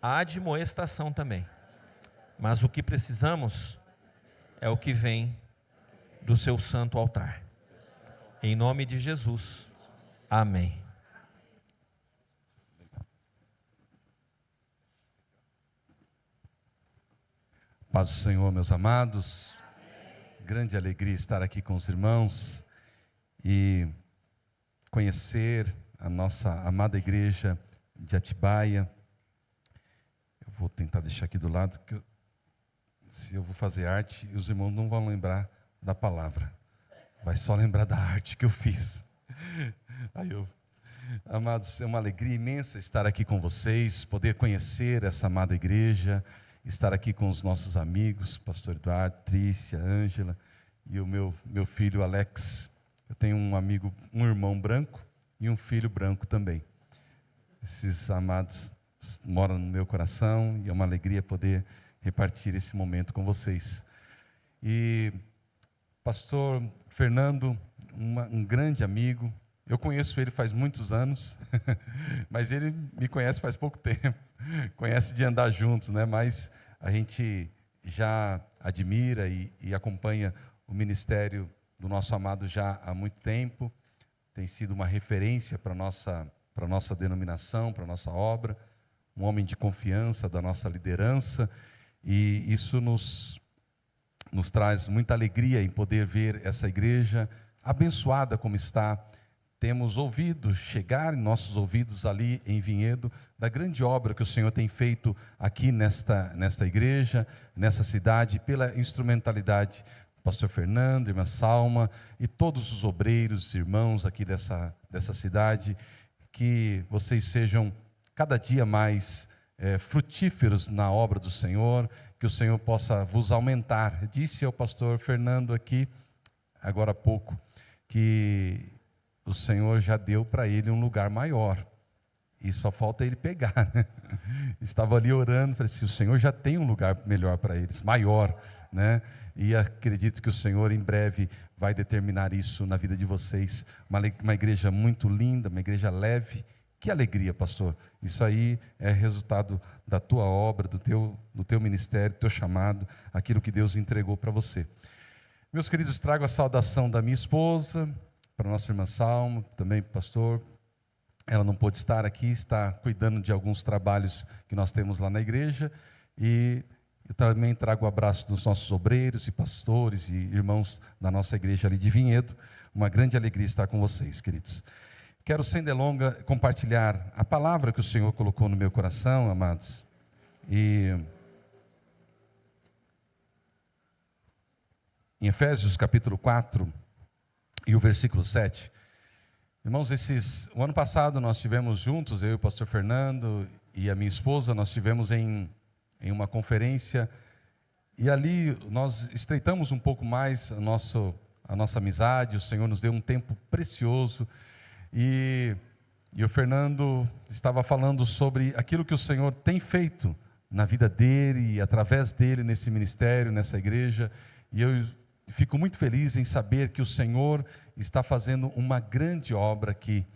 a admoestação também. Mas o que precisamos é o que vem do seu santo altar. Em nome de Jesus. Amém. Paz do Senhor, meus amados. Grande alegria estar aqui com os irmãos e conhecer a nossa amada igreja de Atibaia. Eu vou tentar deixar aqui do lado, que se eu vou fazer arte, os irmãos não vão lembrar da palavra, vai só lembrar da arte que eu fiz. Amados, é uma alegria imensa estar aqui com vocês, poder conhecer essa amada igreja, estar aqui com os nossos amigos, pastor Eduardo, Trícia, Ângela e o meu filho Alex. Eu tenho um amigo, um irmão branco e um filho branco também. Esses amados moram no meu coração e é uma alegria poder repartir esse momento com vocês. E pastor Fernando, um grande amigo, eu conheço ele faz muitos anos, mas ele me conhece faz pouco tempo, conhece de andar juntos, né? Mas a gente já admira e acompanha o ministério do nosso amado já há muito tempo, tem sido uma referência para a nossa denominação, para a nossa obra, um homem de confiança da nossa liderança, e isso nos traz muita alegria em poder ver essa igreja abençoada como está. Temos ouvido chegar em nossos ouvidos ali em Vinhedo da grande obra que o Senhor tem feito aqui nesta igreja, nessa cidade, pela instrumentalidade do pastor Fernando, irmã Salma e todos os obreiros, irmãos aqui dessa cidade, que vocês sejam cada dia mais frutíferos na obra do Senhor, que o Senhor possa vos aumentar. Disse ao pastor Fernando aqui, agora há pouco, que o Senhor já deu para ele um lugar maior, e só falta ele pegar, né? Estava ali orando, falei assim, o Senhor já tem um lugar melhor para eles, maior, né? E acredito que o Senhor em breve vai determinar isso na vida de vocês, uma igreja muito linda, uma igreja leve. Que alegria, pastor, isso aí é resultado da tua obra, do teu ministério, do teu chamado, aquilo que Deus entregou para você. Meus queridos, trago a saudação da minha esposa, para a nossa irmã Salma, também pastor. Ela não pôde estar aqui, está cuidando de alguns trabalhos que nós temos lá na igreja. E eu também trago o abraço dos nossos obreiros e pastores e irmãos da nossa igreja ali de Vinhedo. Uma grande alegria estar com vocês, queridos. Quero, sem delonga, compartilhar a palavra que o Senhor colocou no meu coração, amados. E em Efésios capítulo 4 e o versículo 7. Irmãos, o ano passado nós tivemos juntos, eu e o pastor Fernando e a minha esposa, nós tivemos em uma conferência, e ali nós estreitamos um pouco mais a nossa amizade. O Senhor nos deu um tempo precioso, e o Fernando estava falando sobre aquilo que o Senhor tem feito na vida dele e através dele nesse ministério, nessa igreja, e eu fico muito feliz em saber que o Senhor está fazendo uma grande obra aqui,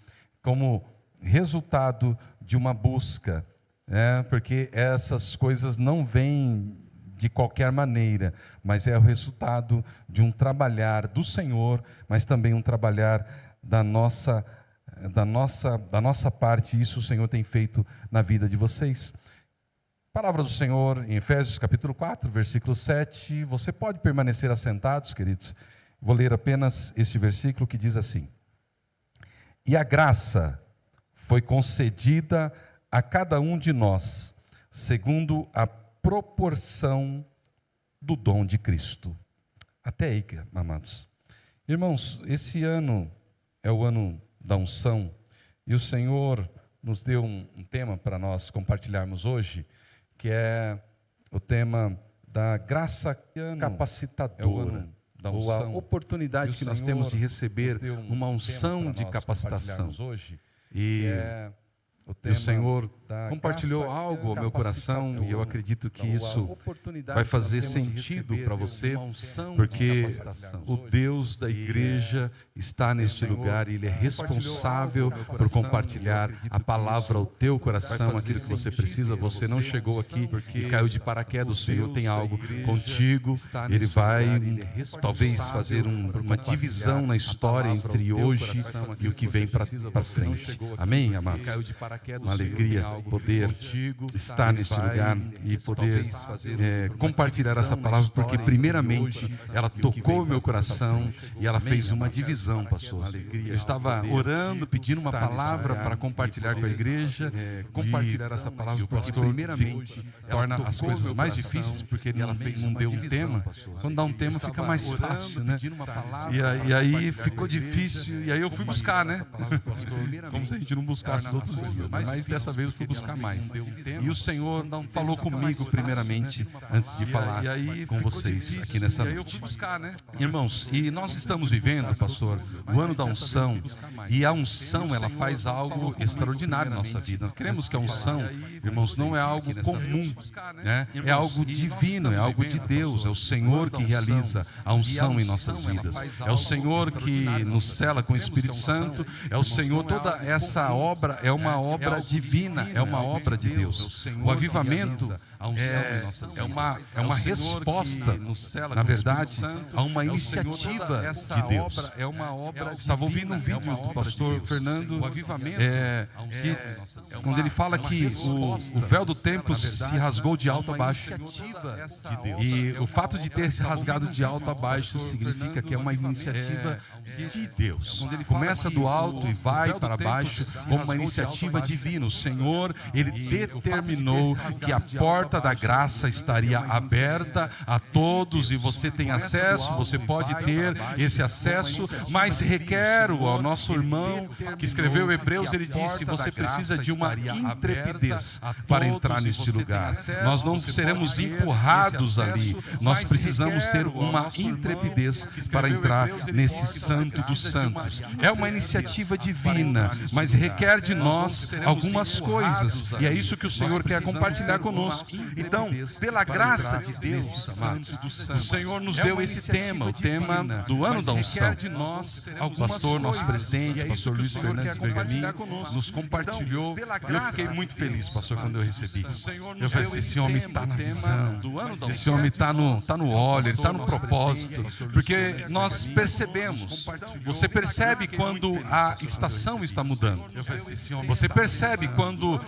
como resultado de uma busca, né? Porque essas coisas não vêm de qualquer maneira, mas é o resultado de um trabalhar do Senhor, mas também um trabalhar da nossa parte. Isso o Senhor tem feito na vida de vocês. Palavra do Senhor em Efésios capítulo 4, versículo 7. Você pode permanecer assentados, queridos. Vou ler apenas este versículo que diz assim: e a graça foi concedida a cada um de nós, segundo a proporção do dom de Cristo. Até aí, amados. Irmãos, esse ano é o ano da unção, e o Senhor nos deu um tema para nós compartilharmos hoje, que é o tema da graça capacitadora, ou a oportunidade que nós temos de receber uma unção de capacitação hoje, e E o Senhor compartilhou algo ao meu coração, e eu acredito que isso vai fazer sentido para você, porque o Deus da igreja está neste lugar e Ele é responsável por compartilhar a palavra ao teu coração, aquilo que você precisa. Você não chegou aqui e caiu de paraquedas, o Senhor tem algo contigo. Ele vai talvez fazer uma divisão na história entre hoje e o que vem para frente. Amém, amados? Uma alegria poder estar neste lugar e poder compartilhar essa palavra, porque primeiramente ela tocou o meu coração e ela fez uma divisão, pastor. Eu estava orando, pedindo uma palavra para compartilhar com a igreja, compartilhar essa palavra, porque primeiramente torna as coisas mais difíceis, porque ele não deu um tema. Quando dá um tema fica mais fácil, né? E aí ficou difícil, e aí eu fui buscar, né? Como se a gente não buscasse os outros dias, mas dessa vez eu fui buscar mais. E o Senhor falou comigo primeiramente, antes de falar com vocês aqui nessa noite. Irmãos, e nós estamos vivendo, pastor, o ano da unção, e a unção, ela faz algo extraordinário na nossa vida. Queremos que a unção, irmãos, não é algo comum, né? É algo divino, é algo de Deus, é o Senhor que realiza a unção em nossas vidas. É o Senhor que nos sela com o Espírito Santo, é o Senhor, toda essa obra é uma obra divina, é uma obra de Deus. O avivamento é uma resposta, na verdade, a uma iniciativa de Deus. Estava ouvindo um vídeo do pastor Fernando, quando ele fala que o véu do templo se rasgou de alto a baixo. E o fato de ter se rasgado de alto a baixo significa que é uma iniciativa de Deus. Começa do alto e vai para baixo como uma iniciativa divina. O Senhor, Ele determinou que a porta da graça estaria aberta a todos e você tem acesso, você pode ter esse acesso, mas requero ao nosso irmão que escreveu Hebreus, ele disse, você precisa de uma intrepidez para entrar neste lugar. Nós não seremos empurrados ali, nós precisamos ter uma intrepidez para entrar nesse Santo dos Santos. É uma iniciativa divina, mas requer de nós algumas coisas, e é isso que o Senhor quer compartilhar conosco. Então, pela graça de Deus, amados, o Senhor nos deu esse tema, o tema do ano da unção. O pastor, nosso presidente, pastor Luiz Fernandes Bergamin, nos compartilhou. Eu fiquei muito feliz, pastor, quando eu recebi. Eu falei assim, esse homem está na visão, esse homem está no óleo, ele está no propósito, porque nós percebemos, você percebe quando a estação está mudando, você percebe quando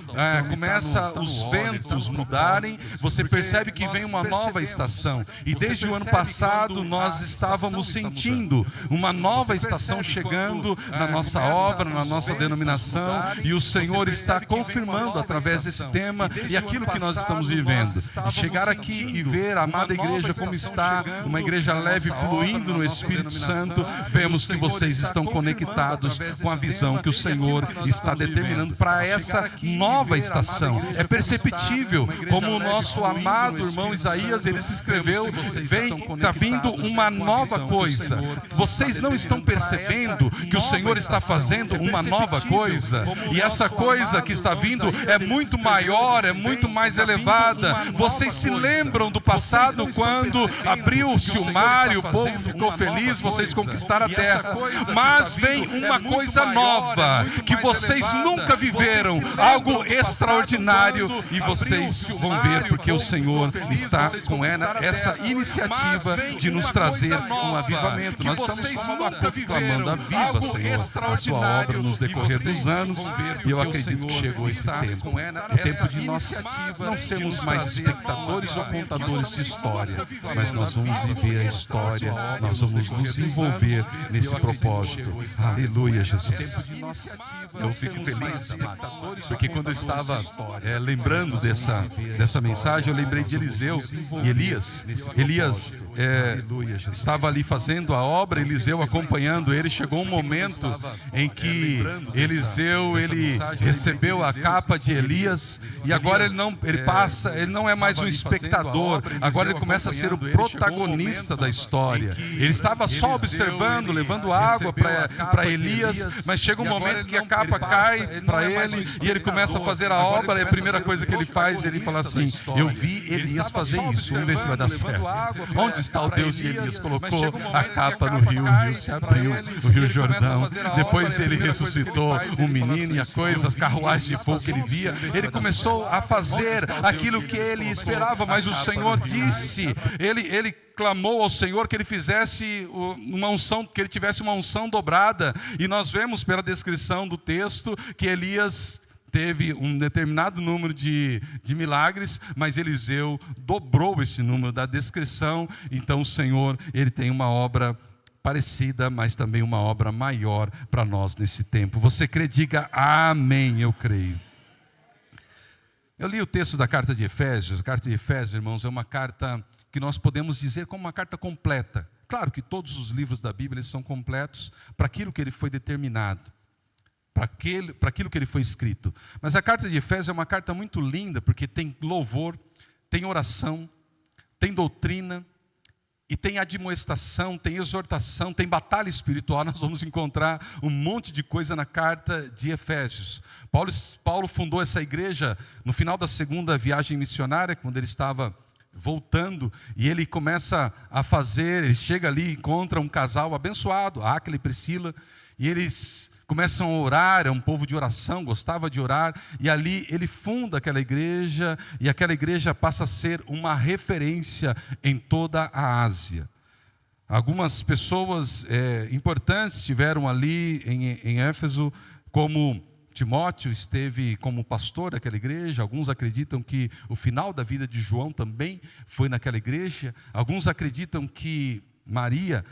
começa os ventos mudarem, você percebe que vem uma nova estação, e desde o ano passado nós estávamos sentindo uma nova estação chegando na nossa obra, na nossa denominação, e o Senhor está confirmando através desse tema e aquilo que nós estamos vivendo. E chegar aqui e ver a amada igreja como está, uma igreja leve, fluindo no Espírito Santo, vemos que vocês estão conectados com a visão que o Senhor está determinando para essa nova estação. É perceptível como o nosso amado irmão Isaías, ele se escreveu, está vindo uma nova coisa. Vocês não estão percebendo que o Senhor está fazendo uma nova coisa? E essa coisa que está vindo é muito maior, é muito mais elevada. Vocês se lembram do passado, quando abriu-se o mar e o povo ficou feliz, vocês conquistaram a terra. Mas vem uma coisa nova, que vocês nunca viveram, algo extraordinário, e vocês vão ver, porque o Senhor está com essa iniciativa de nos trazer um avivamento. Nós estamos clamando a viva, Senhor, a sua obra nos decorrer dos anos, e eu acredito que chegou esse tempo, o tempo de nós não sermos mais espectadores ou contadores de história, mas nós vamos viver a história, nós vamos nos envolver nesse propósito. Aleluia, Jesus. Eu fico feliz, amados, porque quando eu estava lembrando dessa mensagem, eu lembrei de Eliseu e Elias. Elias estava ali fazendo a obra, Eliseu acompanhando ele. Chegou um momento em que Eliseu, ele recebeu a capa de Elias, e agora ele não é mais um espectador, agora ele começa a ser o protagonista da história. Ele estava só observando, levando água para Elias, mas chega um momento que a capa cai para para ele, e ele começa a fazer a obra, e a primeira coisa que ele faz, ele fala assim: eu vi Elias fazer isso, vamos ver se vai dar certo. Onde está o Deus de Elias? Colocou a capa no rio, o rio se abriu, o rio Jordão. Depois ele ressuscitou um menino e a coisa, as carruagens de fogo que ele via. Ele começou a fazer aquilo que ele esperava, mas o Senhor disse, ele clamou ao Senhor que ele fizesse uma unção, que ele tivesse uma unção dobrada. E nós vemos pela descrição do texto que Elias teve um determinado número de milagres, mas Eliseu dobrou esse número da descrição. Então o Senhor, ele tem uma obra parecida, mas também uma obra maior para nós nesse tempo. Você crê? Diga amém. Eu creio. Eu li o texto da carta de Efésios. A carta de Efésios, irmãos, é uma carta que nós podemos dizer como uma carta completa. Claro que todos os livros da Bíblia eles são completos para aquilo que ele foi determinado, para aquilo que ele foi escrito. Mas a carta de Efésios é uma carta muito linda, porque tem louvor, tem oração, tem doutrina, e tem admoestação, tem exortação, tem batalha espiritual. Nós vamos encontrar um monte de coisa na carta de Efésios. Paulo fundou essa igreja no final da segunda viagem missionária, quando ele estava voltando, e ele começa a fazer, ele chega ali e encontra um casal abençoado, Áquila e Priscila, e eles começam a orar, é um povo de oração, gostava de orar, e ali ele funda aquela igreja, e aquela igreja passa a ser uma referência em toda a Ásia. Algumas pessoas importantes estiveram ali em Éfeso, como Timóteo esteve como pastor daquela igreja. Alguns acreditam que o final da vida de João também foi naquela igreja. Alguns acreditam que Maria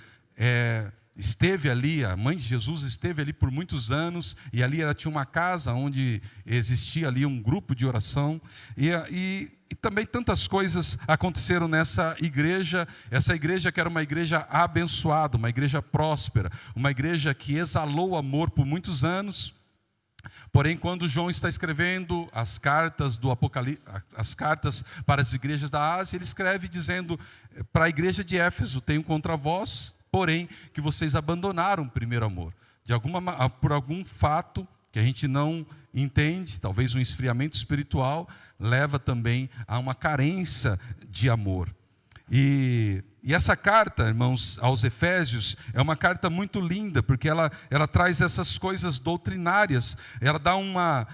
esteve ali, a mãe de Jesus esteve ali por muitos anos, e ali ela tinha uma casa onde existia ali um grupo de oração, e também tantas coisas aconteceram nessa igreja. Essa igreja que era uma igreja abençoada, uma igreja próspera, uma igreja que exalou amor por muitos anos. Porém, quando João está escrevendo as cartas do Apocalipse, as cartas para as igrejas da Ásia, ele escreve dizendo para a igreja de Éfeso: tenho contra vós, porém, que vocês abandonaram o primeiro amor. Por algum fato que a gente não entende, talvez um esfriamento espiritual, leva também a uma carência de amor. E essa carta, irmãos, aos Efésios, é uma carta muito linda, porque ela traz essas coisas doutrinárias. Ela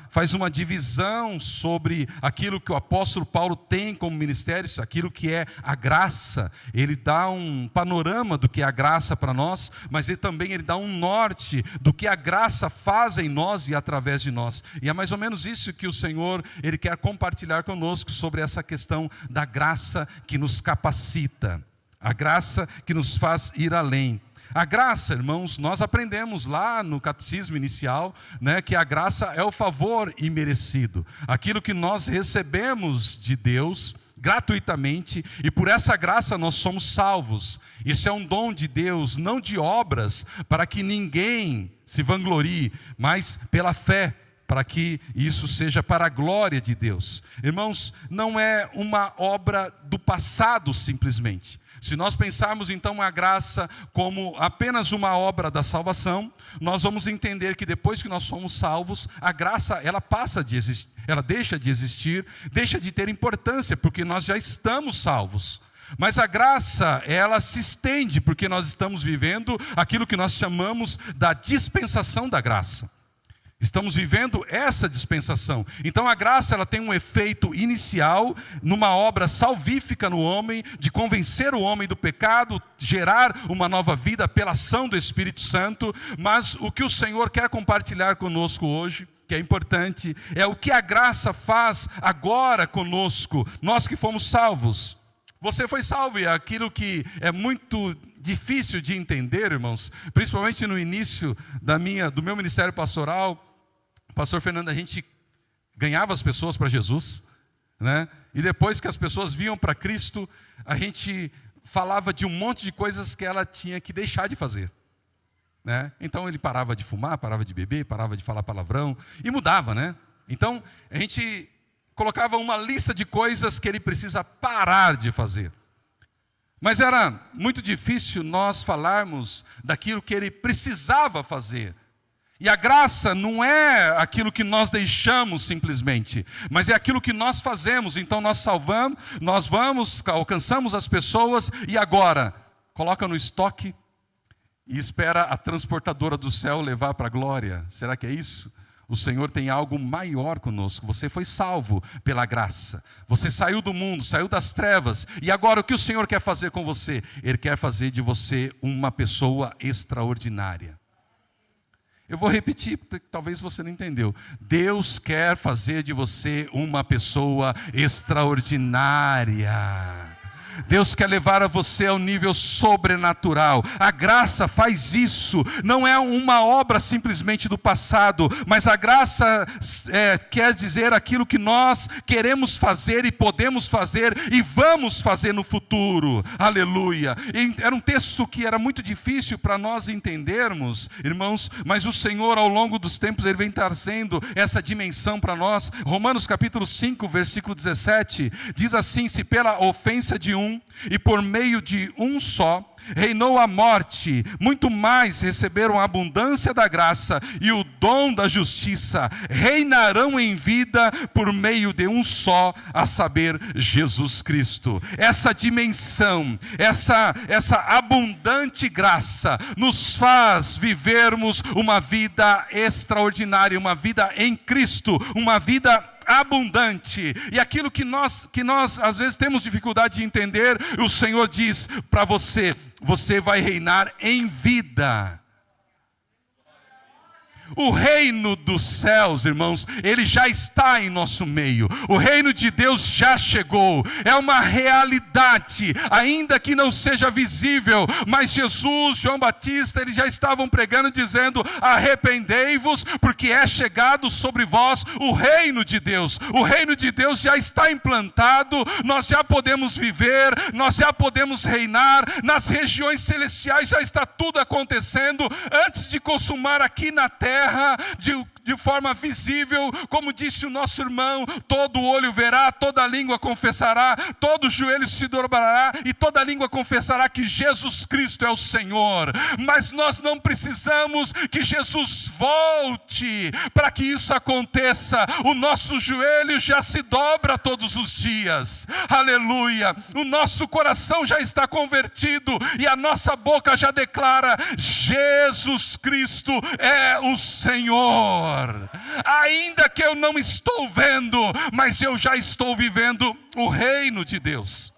faz uma divisão sobre aquilo que o apóstolo Paulo tem como ministério, aquilo que é a graça. Ele dá um panorama do que é a graça para nós, mas ele dá um norte do que a graça faz em nós e através de nós. E é mais ou menos isso que o Senhor, ele quer compartilhar conosco, sobre essa questão da graça que nos capacita. A graça que nos faz ir além. A graça, irmãos, nós aprendemos lá no catecismo inicial, que a graça é o favor imerecido. Aquilo que nós recebemos de Deus gratuitamente, e por essa graça nós somos salvos. Isso é um dom de Deus, não de obras, para que ninguém se vanglorie, mas pela fé, para que isso seja para a glória de Deus. Irmãos, não é uma obra do passado simplesmente. Se nós pensarmos então a graça como apenas uma obra da salvação, nós vamos entender que depois que nós somos salvos, a graça ela passa de existir, ela deixa de existir, deixa de ter importância, porque nós já estamos salvos. Mas a graça, ela se estende, porque nós estamos vivendo aquilo que nós chamamos da dispensação da graça. Estamos vivendo essa dispensação. Então a graça ela tem um efeito inicial numa obra salvífica no homem, de convencer o homem do pecado, gerar uma nova vida pela ação do Espírito Santo. Mas o que o Senhor quer compartilhar conosco hoje, que é importante, é o que a graça faz agora conosco, nós que fomos salvos. Você foi salvo, e aquilo que é muito difícil de entender, irmãos, principalmente no início do meu ministério pastoral, Pastor Fernando, a gente ganhava as pessoas para Jesus, e depois que as pessoas vinham para Cristo, a gente falava de um monte de coisas que ela tinha que deixar de fazer. Então ele parava de fumar, parava de beber, parava de falar palavrão, e mudava. Então a gente colocava uma lista de coisas que ele precisa parar de fazer. Mas era muito difícil nós falarmos daquilo que ele precisava fazer. E a graça não é aquilo que nós deixamos simplesmente, mas é aquilo que nós fazemos. Então nós salvamos, nós vamos, alcançamos as pessoas e agora coloca no estoque e espera a transportadora do céu levar para a glória. Será que é isso? O Senhor tem algo maior conosco. Você foi salvo pela graça. Você saiu do mundo, saiu das trevas. E agora o que o Senhor quer fazer com você? Ele quer fazer de você uma pessoa extraordinária. Eu vou repetir, porque talvez você não entendeu. Deus quer fazer de você uma pessoa extraordinária. Deus quer levar a você ao nível sobrenatural. A graça faz isso. Não é uma obra simplesmente do passado, mas a graça quer dizer aquilo que nós queremos fazer e podemos fazer e vamos fazer no futuro. Aleluia. E era um texto que era muito difícil para nós entendermos, irmãos, mas o Senhor ao longo dos tempos Ele vem trazendo essa dimensão para nós. Romanos capítulo 5, versículo 17, diz assim: se pela ofensa de um e por meio de um só reinou a morte, muito mais receberam a abundância da graça e o dom da justiça, reinarão em vida por meio de um só, a saber, Jesus Cristo. Essa dimensão, essa abundante graça nos faz vivermos uma vida extraordinária, uma vida em Cristo, uma vida abundante. E aquilo que nós às vezes temos dificuldade de entender, o Senhor diz para você: você vai reinar em vida. O reino dos céus, irmãos, ele já está em nosso meio. O reino de Deus já chegou. É uma realidade, ainda que não seja visível. Mas Jesus, João Batista, eles já estavam pregando dizendo: arrependei-vos, porque é chegado sobre vós o reino de Deus. O reino de Deus já está implantado. Nós já podemos viver, nós já podemos reinar. Nas regiões celestiais já está tudo acontecendo antes de consumar aqui na terra. De forma visível, como disse o nosso irmão: todo olho verá, toda língua confessará, todo joelho se dobrará e toda língua confessará que Jesus Cristo é o Senhor. Mas nós não precisamos que Jesus volte para que isso aconteça. O nosso joelho já se dobra todos os dias, aleluia. O nosso coração já está convertido e a nossa boca já declara: Jesus Cristo é o Senhor. Ainda que eu não estou vendo, mas eu já estou vivendo o reino de Deus.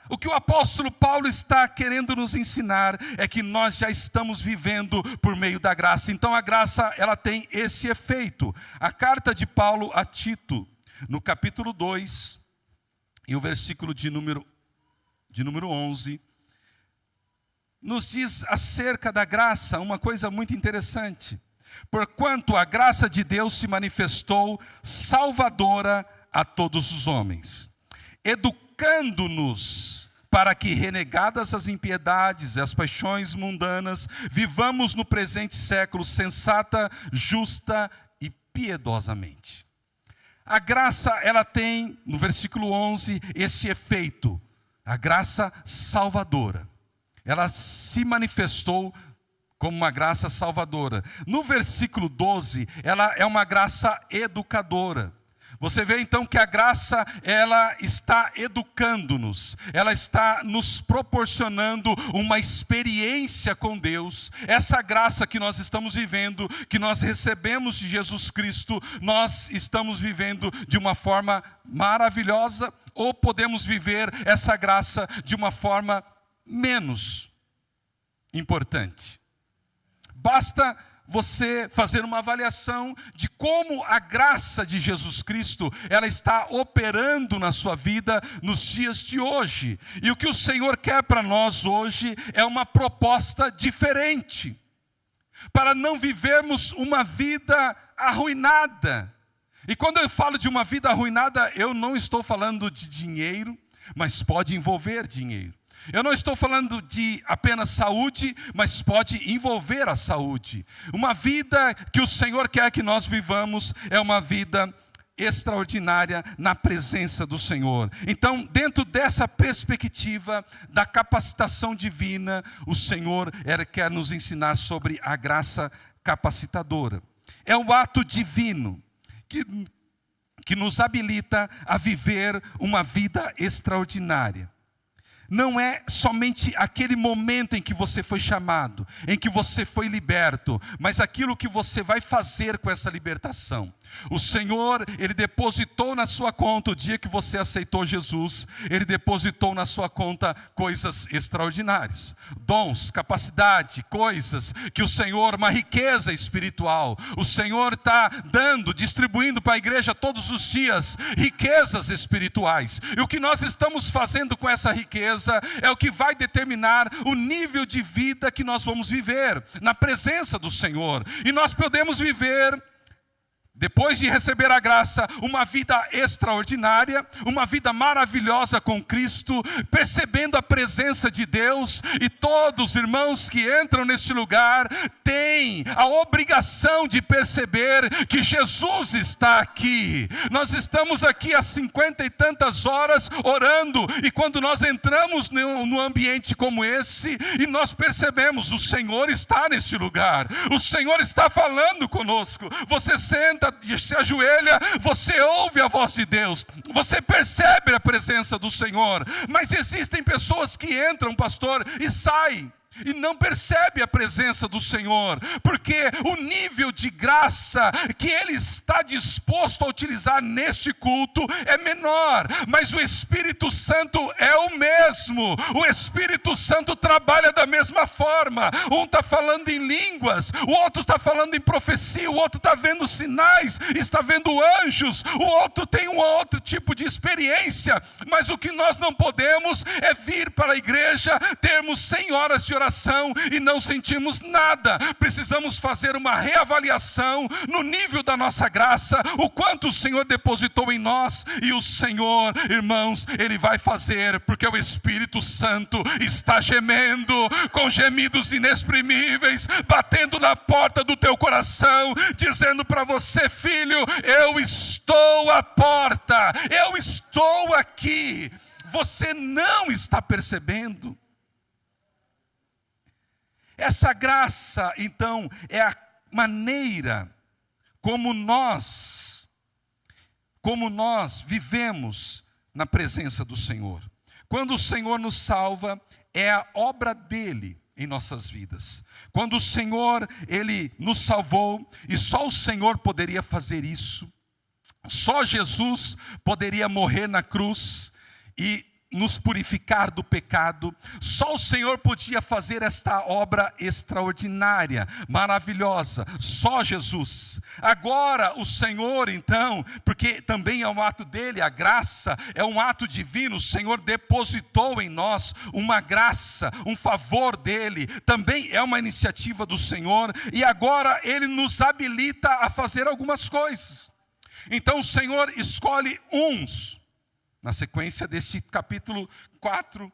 O que o apóstolo Paulo está querendo nos ensinar é que nós já estamos vivendo por meio da graça. Então a graça, ela tem esse efeito. A carta de Paulo a Tito, no capítulo 2, e o versículo de número 11, nos diz acerca da graça uma coisa muito interessante. Porquanto a graça de Deus se manifestou salvadora a todos os homens, educando-nos para que, renegadas as impiedades e as paixões mundanas, vivamos no presente século sensata, justa e piedosamente. A graça, ela tem, no versículo 11, esse efeito, a graça salvadora. Ela se manifestou como uma graça salvadora. No versículo 12, ela é uma graça educadora. Você vê então que a graça, ela está educando-nos, ela está nos proporcionando uma experiência com Deus. Essa graça que nós estamos vivendo, que nós recebemos de Jesus Cristo, nós estamos vivendo de uma forma maravilhosa, ou podemos viver essa graça de uma forma menos importante. Basta você fazer uma avaliação de como a graça de Jesus Cristo, ela está operando na sua vida nos dias de hoje. E o que o Senhor quer para nós hoje é uma proposta diferente, para não vivermos uma vida arruinada. E quando eu falo de uma vida arruinada, eu não estou falando de dinheiro, mas pode envolver dinheiro. Eu não estou falando de apenas saúde, mas pode envolver a saúde. Uma vida que o Senhor quer que nós vivamos é uma vida extraordinária na presença do Senhor. Então, dentro dessa perspectiva da capacitação divina, o Senhor quer nos ensinar sobre a graça capacitadora. É o ato divino que nos habilita a viver uma vida extraordinária. Não é somente aquele momento em que você foi chamado, em que você foi liberto, mas aquilo que você vai fazer com essa libertação. O Senhor, Ele depositou na sua conta, o dia que você aceitou Jesus, Ele depositou na sua conta coisas extraordinárias. Dons, capacidade, coisas que o Senhor, uma riqueza espiritual. O Senhor está dando, distribuindo para a igreja todos os dias, riquezas espirituais. E o que nós estamos fazendo com essa riqueza é o que vai determinar o nível de vida que nós vamos viver na presença do Senhor. E nós podemos viver, depois de receber a graça, uma vida extraordinária, uma vida maravilhosa com Cristo, percebendo a presença de Deus, e todos os irmãos que entram neste lugar têm a obrigação de perceber que Jesus está aqui. Nós estamos aqui há 50 e tantas horas orando, e quando nós entramos num ambiente como esse, e nós percebemos, o Senhor está neste lugar, o Senhor está falando conosco. Você senta, se ajoelha, você ouve a voz de Deus, você percebe a presença do Senhor. Mas existem pessoas que entram, pastor, e saem, e não percebe a presença do Senhor, porque o nível de graça que Ele está disposto a utilizar neste culto é menor, mas o Espírito Santo é o mesmo. O Espírito Santo trabalha da mesma forma. Um está falando em línguas, o outro está falando em profecia, o outro está vendo sinais, está vendo anjos, o outro tem um outro tipo de experiência. Mas o que nós não podemos é vir para a igreja, termos 100 horas de oração e não sentimos nada. Precisamos fazer uma reavaliação no nível da nossa graça, o quanto o Senhor depositou em nós. E o Senhor, irmãos, Ele vai fazer, porque o Espírito Santo está gemendo com gemidos inexprimíveis, batendo na porta do teu coração, dizendo para você: filho, eu estou à porta, eu estou aqui. Você não está percebendo? Essa graça, então, é a maneira como nós vivemos na presença do Senhor. Quando o Senhor nos salva, é a obra dele em nossas vidas. Quando o Senhor, Ele nos salvou, e só o Senhor poderia fazer isso, só Jesus poderia morrer na cruz e nos purificar do pecado. Só o Senhor podia fazer esta obra extraordinária, maravilhosa, só Jesus. Agora o Senhor, então, porque também é um ato dele, a graça é um ato divino, o Senhor depositou em nós uma graça, um favor dele, também é uma iniciativa do Senhor, e agora ele nos habilita a fazer algumas coisas. Então o Senhor escolhe uns, na sequência deste capítulo 4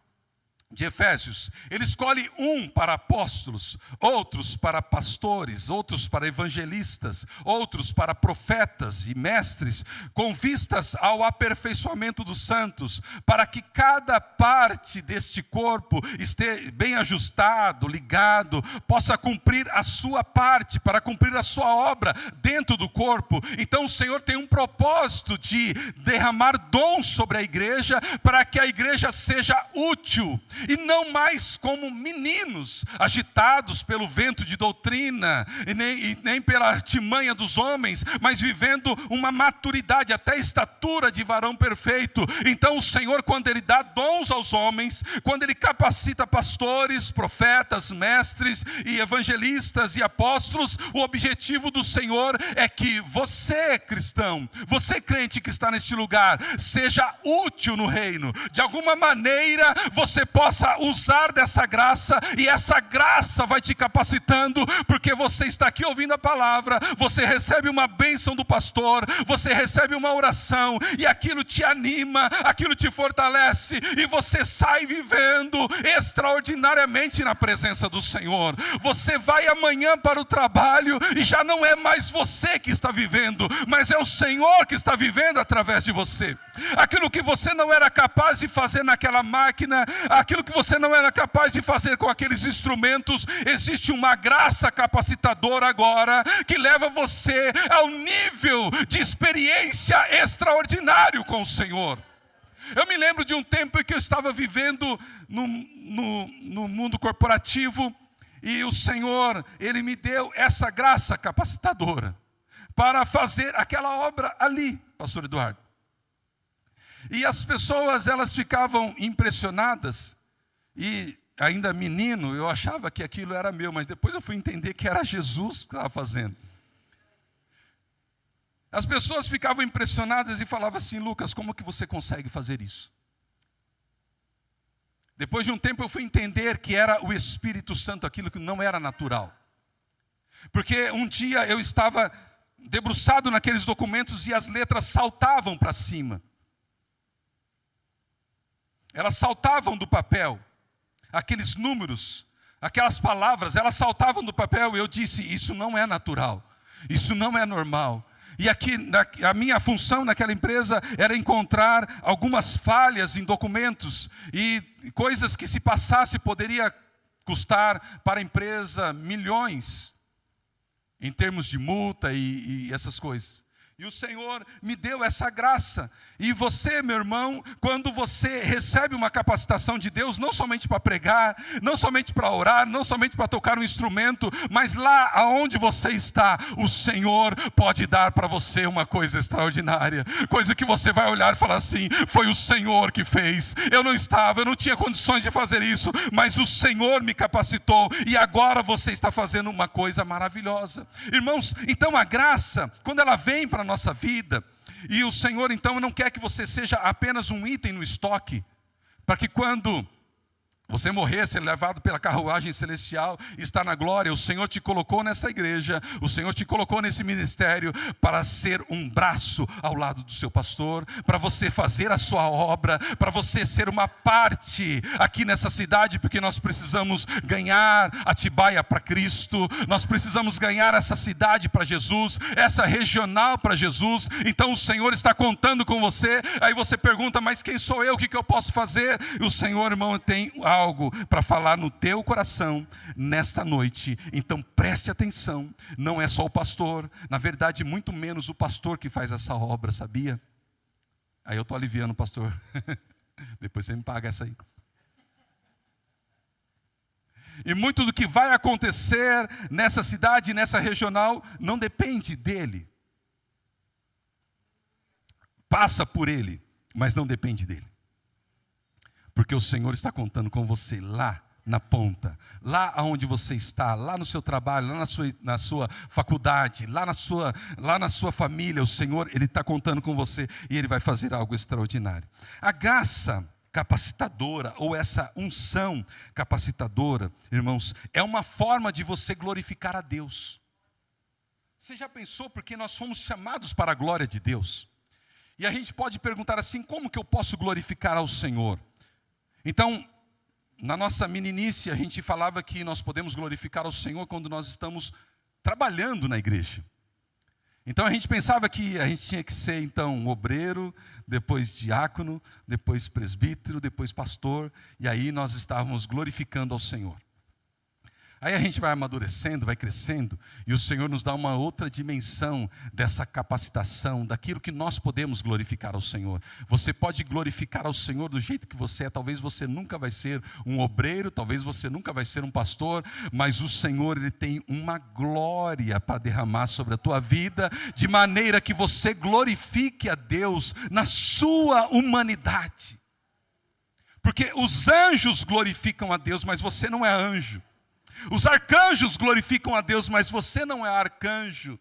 de Efésios, Ele escolhe um para apóstolos, outros para pastores, outros para evangelistas, outros para profetas e mestres, com vistas ao aperfeiçoamento dos santos, para que cada parte deste corpo esteja bem ajustado, ligado, possa cumprir a sua parte, para cumprir a sua obra dentro do corpo. Então o Senhor tem um propósito de derramar dons sobre a igreja, para que a igreja seja útil, e não mais como meninos agitados pelo vento de doutrina, e nem pela artimanha dos homens, mas vivendo uma maturidade, até estatura de varão perfeito. Então o Senhor, quando Ele dá dons aos homens, quando Ele capacita pastores, profetas, mestres e evangelistas e apóstolos, o objetivo do Senhor é que você, cristão, você crente que está neste lugar, seja útil no reino. De alguma maneira você possa usar dessa graça, e essa graça vai te capacitando, porque você está aqui ouvindo a palavra, você recebe uma bênção do pastor, você recebe uma oração, e aquilo te anima, aquilo te fortalece, e você sai vivendo extraordinariamente na presença do Senhor. Você vai amanhã para o trabalho, e já não é mais você que está vivendo, mas é o Senhor que está vivendo através de você. Aquilo que você não era capaz de fazer naquela máquina, aquilo aquilo que você não era capaz de fazer com aqueles instrumentos, existe uma graça capacitadora agora, que leva você ao nível de experiência extraordinário com o Senhor. Eu me lembro de um tempo em que eu estava vivendo no mundo corporativo, e o Senhor, Ele me deu essa graça capacitadora para fazer aquela obra ali, pastor Eduardo. E as pessoas, elas ficavam impressionadas, e ainda menino, eu achava que aquilo era meu, mas depois eu fui entender que era Jesus que estava fazendo. As pessoas ficavam impressionadas e falavam assim: Lucas, como que você consegue fazer isso? Depois de um tempo eu fui entender que era o Espírito Santo, aquilo que não era natural. Porque um dia eu estava debruçado naqueles documentos e as letras saltavam para cima. Elas saltavam do papel. Aqueles números, aquelas palavras, elas saltavam do papel, e eu disse: isso não é natural, isso não é normal. E aqui, a minha função naquela empresa era encontrar algumas falhas em documentos, e coisas que se passasse poderia custar para a empresa milhões, em termos de multa e essas coisas. E o Senhor me deu essa graça. E você, meu irmão, quando você recebe uma capacitação de Deus, não somente para pregar, não somente para orar, não somente para tocar um instrumento, mas lá aonde você está, o Senhor pode dar para você uma coisa extraordinária. Coisa que você vai olhar e falar assim: foi o Senhor que fez. Eu não tinha condições de fazer isso, mas o Senhor me capacitou. E agora você está fazendo uma coisa maravilhosa. Irmãos, então a graça, quando ela vem para a nossa vida, e o Senhor então não quer que você seja apenas um item no estoque, para que quando você morrer, ser levado pela carruagem celestial, está na glória. O Senhor te colocou nessa igreja, o Senhor te colocou nesse ministério para ser um braço ao lado do seu pastor, para você fazer a sua obra, para você ser uma parte aqui nessa cidade, porque nós precisamos ganhar Atibaia para Cristo, nós precisamos ganhar essa cidade para Jesus, essa regional para Jesus. Então o Senhor está contando com você. Aí você pergunta: mas quem sou eu? O que eu posso fazer? E o Senhor, irmão, tem algo para falar no teu coração nesta noite. Então preste atenção, não é só o pastor, na verdade muito menos o pastor que faz essa obra, sabia? Aí eu estou aliviando, pastor. Depois você me paga essa aí. E muito do que vai acontecer nessa cidade, nessa regional, não depende dele. Passa por ele, mas não depende dele. Porque o Senhor está contando com você lá na ponta, lá onde você está, lá no seu trabalho, lá na sua faculdade, lá na sua família. O Senhor, Ele está contando com você, e Ele vai fazer algo extraordinário. A graça capacitadora, ou essa unção capacitadora, irmãos, é uma forma de você glorificar a Deus. Você já pensou porque nós fomos chamados para a glória de Deus? E a gente pode perguntar assim: como que eu posso glorificar ao Senhor? Então, na nossa meninice, a gente falava que nós podemos glorificar ao Senhor quando nós estamos trabalhando na igreja. Então a gente pensava que a gente tinha que ser então um obreiro, depois diácono, depois presbítero, depois pastor, e aí nós estávamos glorificando ao Senhor. Aí a gente vai amadurecendo, vai crescendo, e o Senhor nos dá uma outra dimensão dessa capacitação, daquilo que nós podemos glorificar ao Senhor. Você pode glorificar ao Senhor do jeito que você é. Talvez você nunca vai ser um obreiro, talvez você nunca vai ser um pastor, mas o Senhor, Ele tem uma glória para derramar sobre a tua vida, de maneira que você glorifique a Deus na sua humanidade. Porque os anjos glorificam a Deus, mas você não é anjo. Os arcanjos glorificam a Deus, mas você não é arcanjo.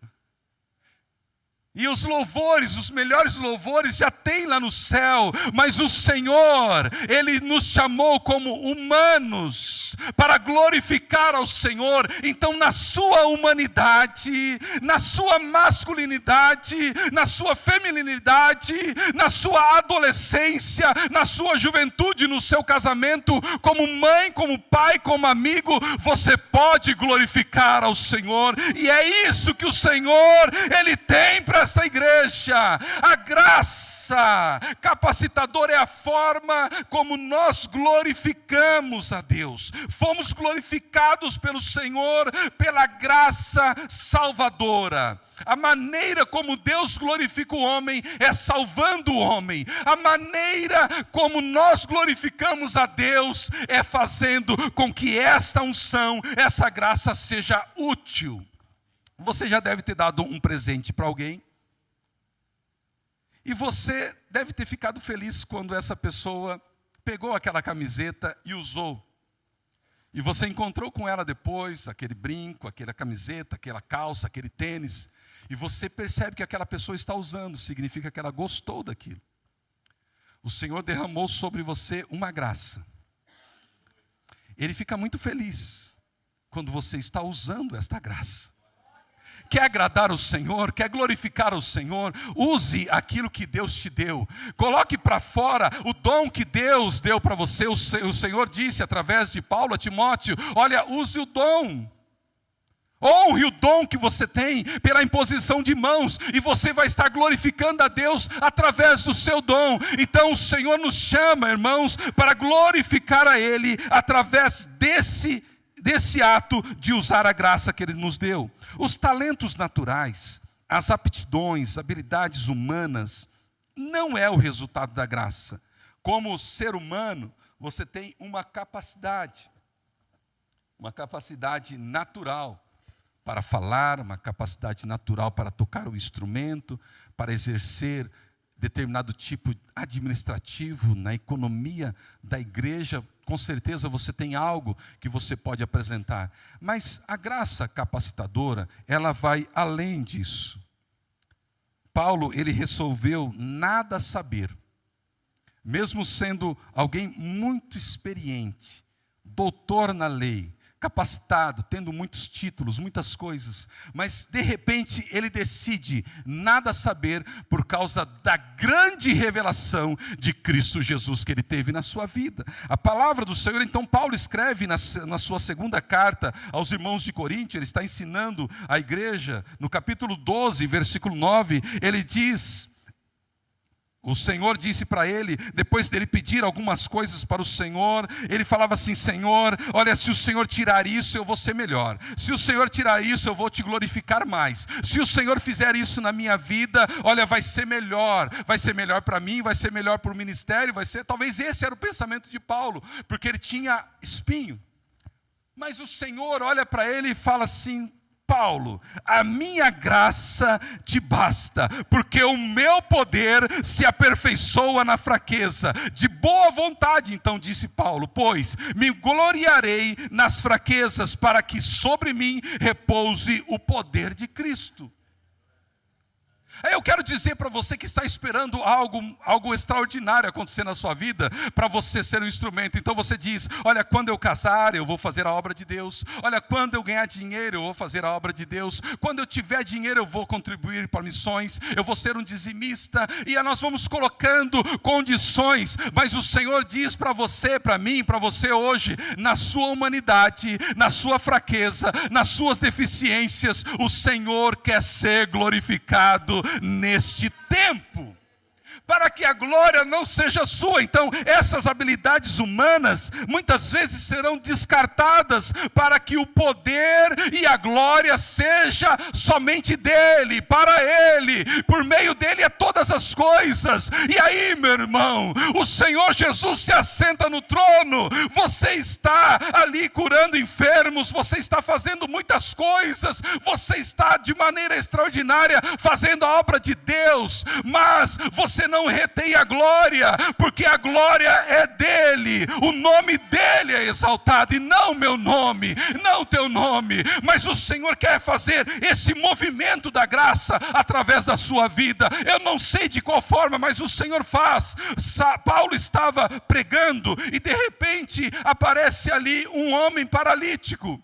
E os louvores, os melhores louvores já tem lá no céu, mas o Senhor, Ele nos chamou como humanos para glorificar ao Senhor. Então na sua humanidade, na sua masculinidade, na sua feminilidade, na sua adolescência, na sua juventude, no seu casamento, como mãe, como pai, como amigo, você pode glorificar ao Senhor. E é isso que o Senhor, Ele tem para desta igreja. A graça capacitadora é a forma como nós glorificamos a Deus. Fomos glorificados pelo Senhor pela graça salvadora. A maneira como Deus glorifica o homem é salvando o homem. A maneira como nós glorificamos a Deus é fazendo com que esta unção, essa graça seja útil. Você já deve ter dado um presente para alguém. E você deve ter ficado feliz quando essa pessoa pegou aquela camiseta e usou. E você encontrou com ela depois, aquele brinco, aquela camiseta, aquela calça, aquele tênis. E você percebe que aquela pessoa está usando, significa que ela gostou daquilo. O Senhor derramou sobre você uma graça. Ele fica muito feliz quando você está usando esta graça. Quer agradar o Senhor, quer glorificar o Senhor, use aquilo que Deus te deu. Coloque para fora o dom que Deus deu para você. O Senhor disse através de Paulo a Timóteo, olha, use o dom. Honre o dom que você tem pela imposição de mãos, e você vai estar glorificando a Deus através do seu dom. Então o Senhor nos chama, irmãos, para glorificar a Ele através desse ato de usar a graça que Ele nos deu. Os talentos naturais, as aptidões, habilidades humanas, não é o resultado da graça. Como ser humano, você tem uma capacidade natural para falar, uma capacidade natural para tocar o instrumento, para exercer determinado tipo administrativo na economia da igreja. Com certeza você tem algo que você pode apresentar. Mas a graça capacitadora, ela vai além disso. Paulo, ele resolveu nada saber. Mesmo sendo alguém muito experiente, doutor na lei, capacitado, tendo muitos títulos, muitas coisas, mas de repente ele decide nada saber por causa da grande revelação de Cristo Jesus que ele teve na sua vida. A palavra do Senhor, então Paulo escreve na sua segunda carta aos irmãos de Corinto, ele está ensinando a igreja, no capítulo 12, versículo 9, ele diz... O Senhor disse para ele, depois dele pedir algumas coisas para o Senhor, ele falava assim, Senhor, olha, se o Senhor tirar isso, eu vou ser melhor. Se o Senhor tirar isso, eu vou te glorificar mais. Se o Senhor fizer isso na minha vida, olha, vai ser melhor para mim, vai ser melhor para o ministério, talvez esse era o pensamento de Paulo, porque ele tinha espinho. Mas o Senhor olha para ele e fala assim, Paulo, a minha graça te basta, porque o meu poder se aperfeiçoa na fraqueza. De boa vontade, então disse Paulo, pois me gloriarei nas fraquezas, para que sobre mim repouse o poder de Cristo. Eu quero dizer para você que está esperando algo extraordinário acontecer na sua vida, para você ser um instrumento. Então você diz, olha, quando eu casar, eu vou fazer a obra de Deus. Olha, quando eu ganhar dinheiro, eu vou fazer a obra de Deus. Quando eu tiver dinheiro, eu vou contribuir para missões. Eu vou ser um dizimista. E nós vamos colocando condições. Mas o Senhor diz para você, para mim, para você hoje, na sua humanidade, na sua fraqueza, nas suas deficiências, o Senhor quer ser glorificado neste tempo, para que a glória não seja sua. Então essas habilidades humanas muitas vezes serão descartadas, para que o poder e a glória seja somente dele, para ele, por meio dele é todas as coisas. E aí, meu irmão, o Senhor Jesus se assenta no trono, você está ali curando enfermos, você está fazendo muitas coisas, você está de maneira extraordinária fazendo a obra de Deus, mas você não retém a glória, porque a glória é dele, o nome dele é exaltado, e não meu nome, não teu nome. Mas o Senhor quer fazer esse movimento da graça através da sua vida. Eu não sei de qual forma, mas o Senhor faz. Paulo estava pregando e de repente aparece ali um homem paralítico.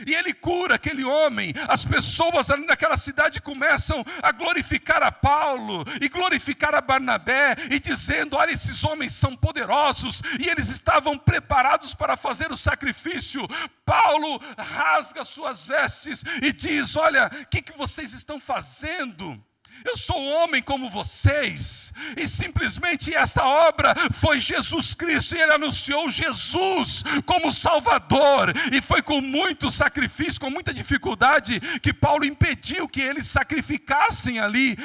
E ele cura aquele homem. As pessoas ali naquela cidade começam a glorificar a Paulo e glorificar a Barnabé, e dizendo, olha, esses homens são poderosos, e eles estavam preparados para fazer o sacrifício. Paulo rasga suas vestes e diz, olha, o que vocês estão fazendo? Eu sou homem como vocês, e simplesmente esta obra foi Jesus Cristo, e Ele anunciou Jesus como Salvador, e foi com muito sacrifício, com muita dificuldade, que Paulo impediu que eles sacrificassem ali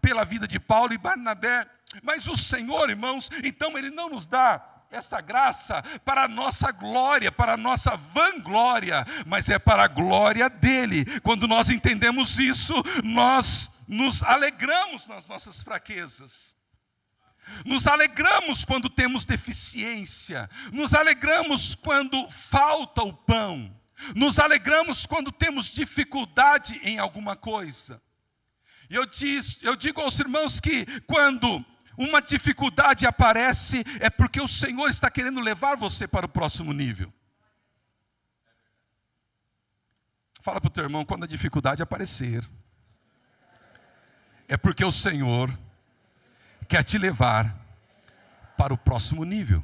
pela vida de Paulo e Barnabé. Mas o Senhor, irmãos, então Ele não nos dá essa graça para a nossa glória, para a nossa vanglória, mas é para a glória dEle. Quando nós entendemos isso, nós nos alegramos nas nossas fraquezas, nos alegramos quando temos deficiência, nos alegramos quando falta o pão, nos alegramos quando temos dificuldade em alguma coisa. E eu digo aos irmãos que quando uma dificuldade aparece, é porque o Senhor está querendo levar você para o próximo nível. Fala para o teu irmão, quando a dificuldade aparecer, é porque o Senhor quer te levar para o próximo nível.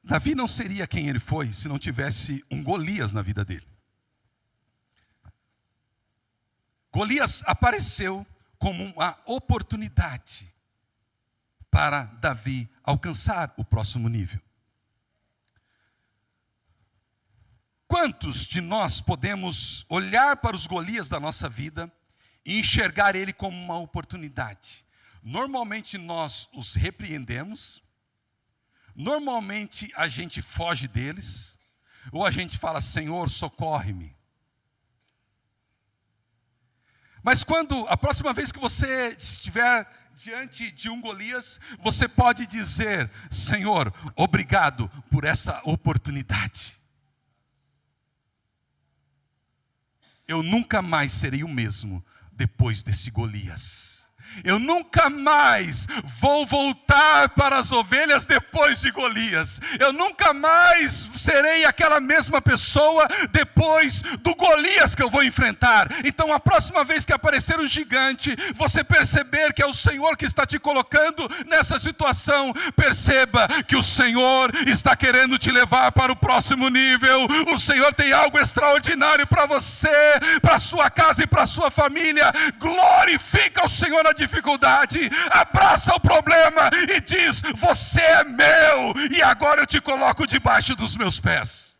Davi não seria quem ele foi se não tivesse um Golias na vida dele. Golias apareceu como uma oportunidade para Davi alcançar o próximo nível. Quantos de nós podemos olhar para os Golias da nossa vida e enxergar ele como uma oportunidade? Normalmente nós os repreendemos, normalmente a gente foge deles, ou a gente fala, Senhor, socorre-me. Mas quando, a próxima vez que você estiver diante de um Golias, você pode dizer, Senhor, obrigado por essa oportunidade. Eu nunca mais serei o mesmo depois desse Golias. Eu nunca mais vou voltar para as ovelhas depois de Golias. Eu nunca mais serei aquela mesma pessoa depois do Golias que eu vou enfrentar. Então a próxima vez que aparecer um gigante, você perceber que é o Senhor que está te colocando nessa situação, perceba que o Senhor está querendo te levar para o próximo nível. O Senhor tem algo extraordinário para você, para a sua casa e para a sua família. Glorifica o Senhor na dificuldade, abraça o problema e diz, você é meu, e agora eu te coloco debaixo dos meus pés.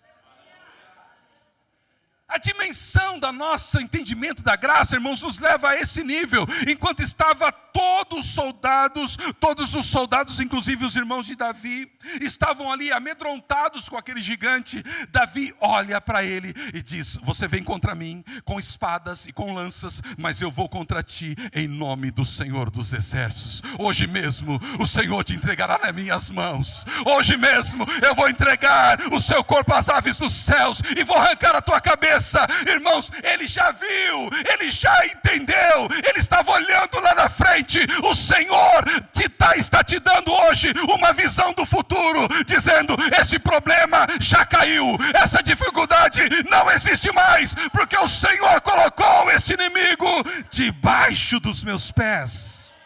A dimensão do nosso entendimento da graça, irmãos, nos leva a esse nível. Enquanto estava todos os soldados, inclusive os irmãos de Davi, estavam ali amedrontados com aquele gigante, Davi olha para ele e diz, você vem contra mim com espadas e com lanças, mas eu vou contra ti em nome do Senhor dos Exércitos. Hoje mesmo o Senhor te entregará nas minhas mãos. Hoje mesmo eu vou entregar o seu corpo às aves dos céus e vou arrancar a tua cabeça. Irmãos, ele já viu, ele já entendeu, ele estava olhando lá na frente. O Senhor está te dando hoje uma visão do futuro, dizendo, esse problema já caiu, essa dificuldade não existe mais, porque o Senhor colocou esse inimigo debaixo dos meus pés.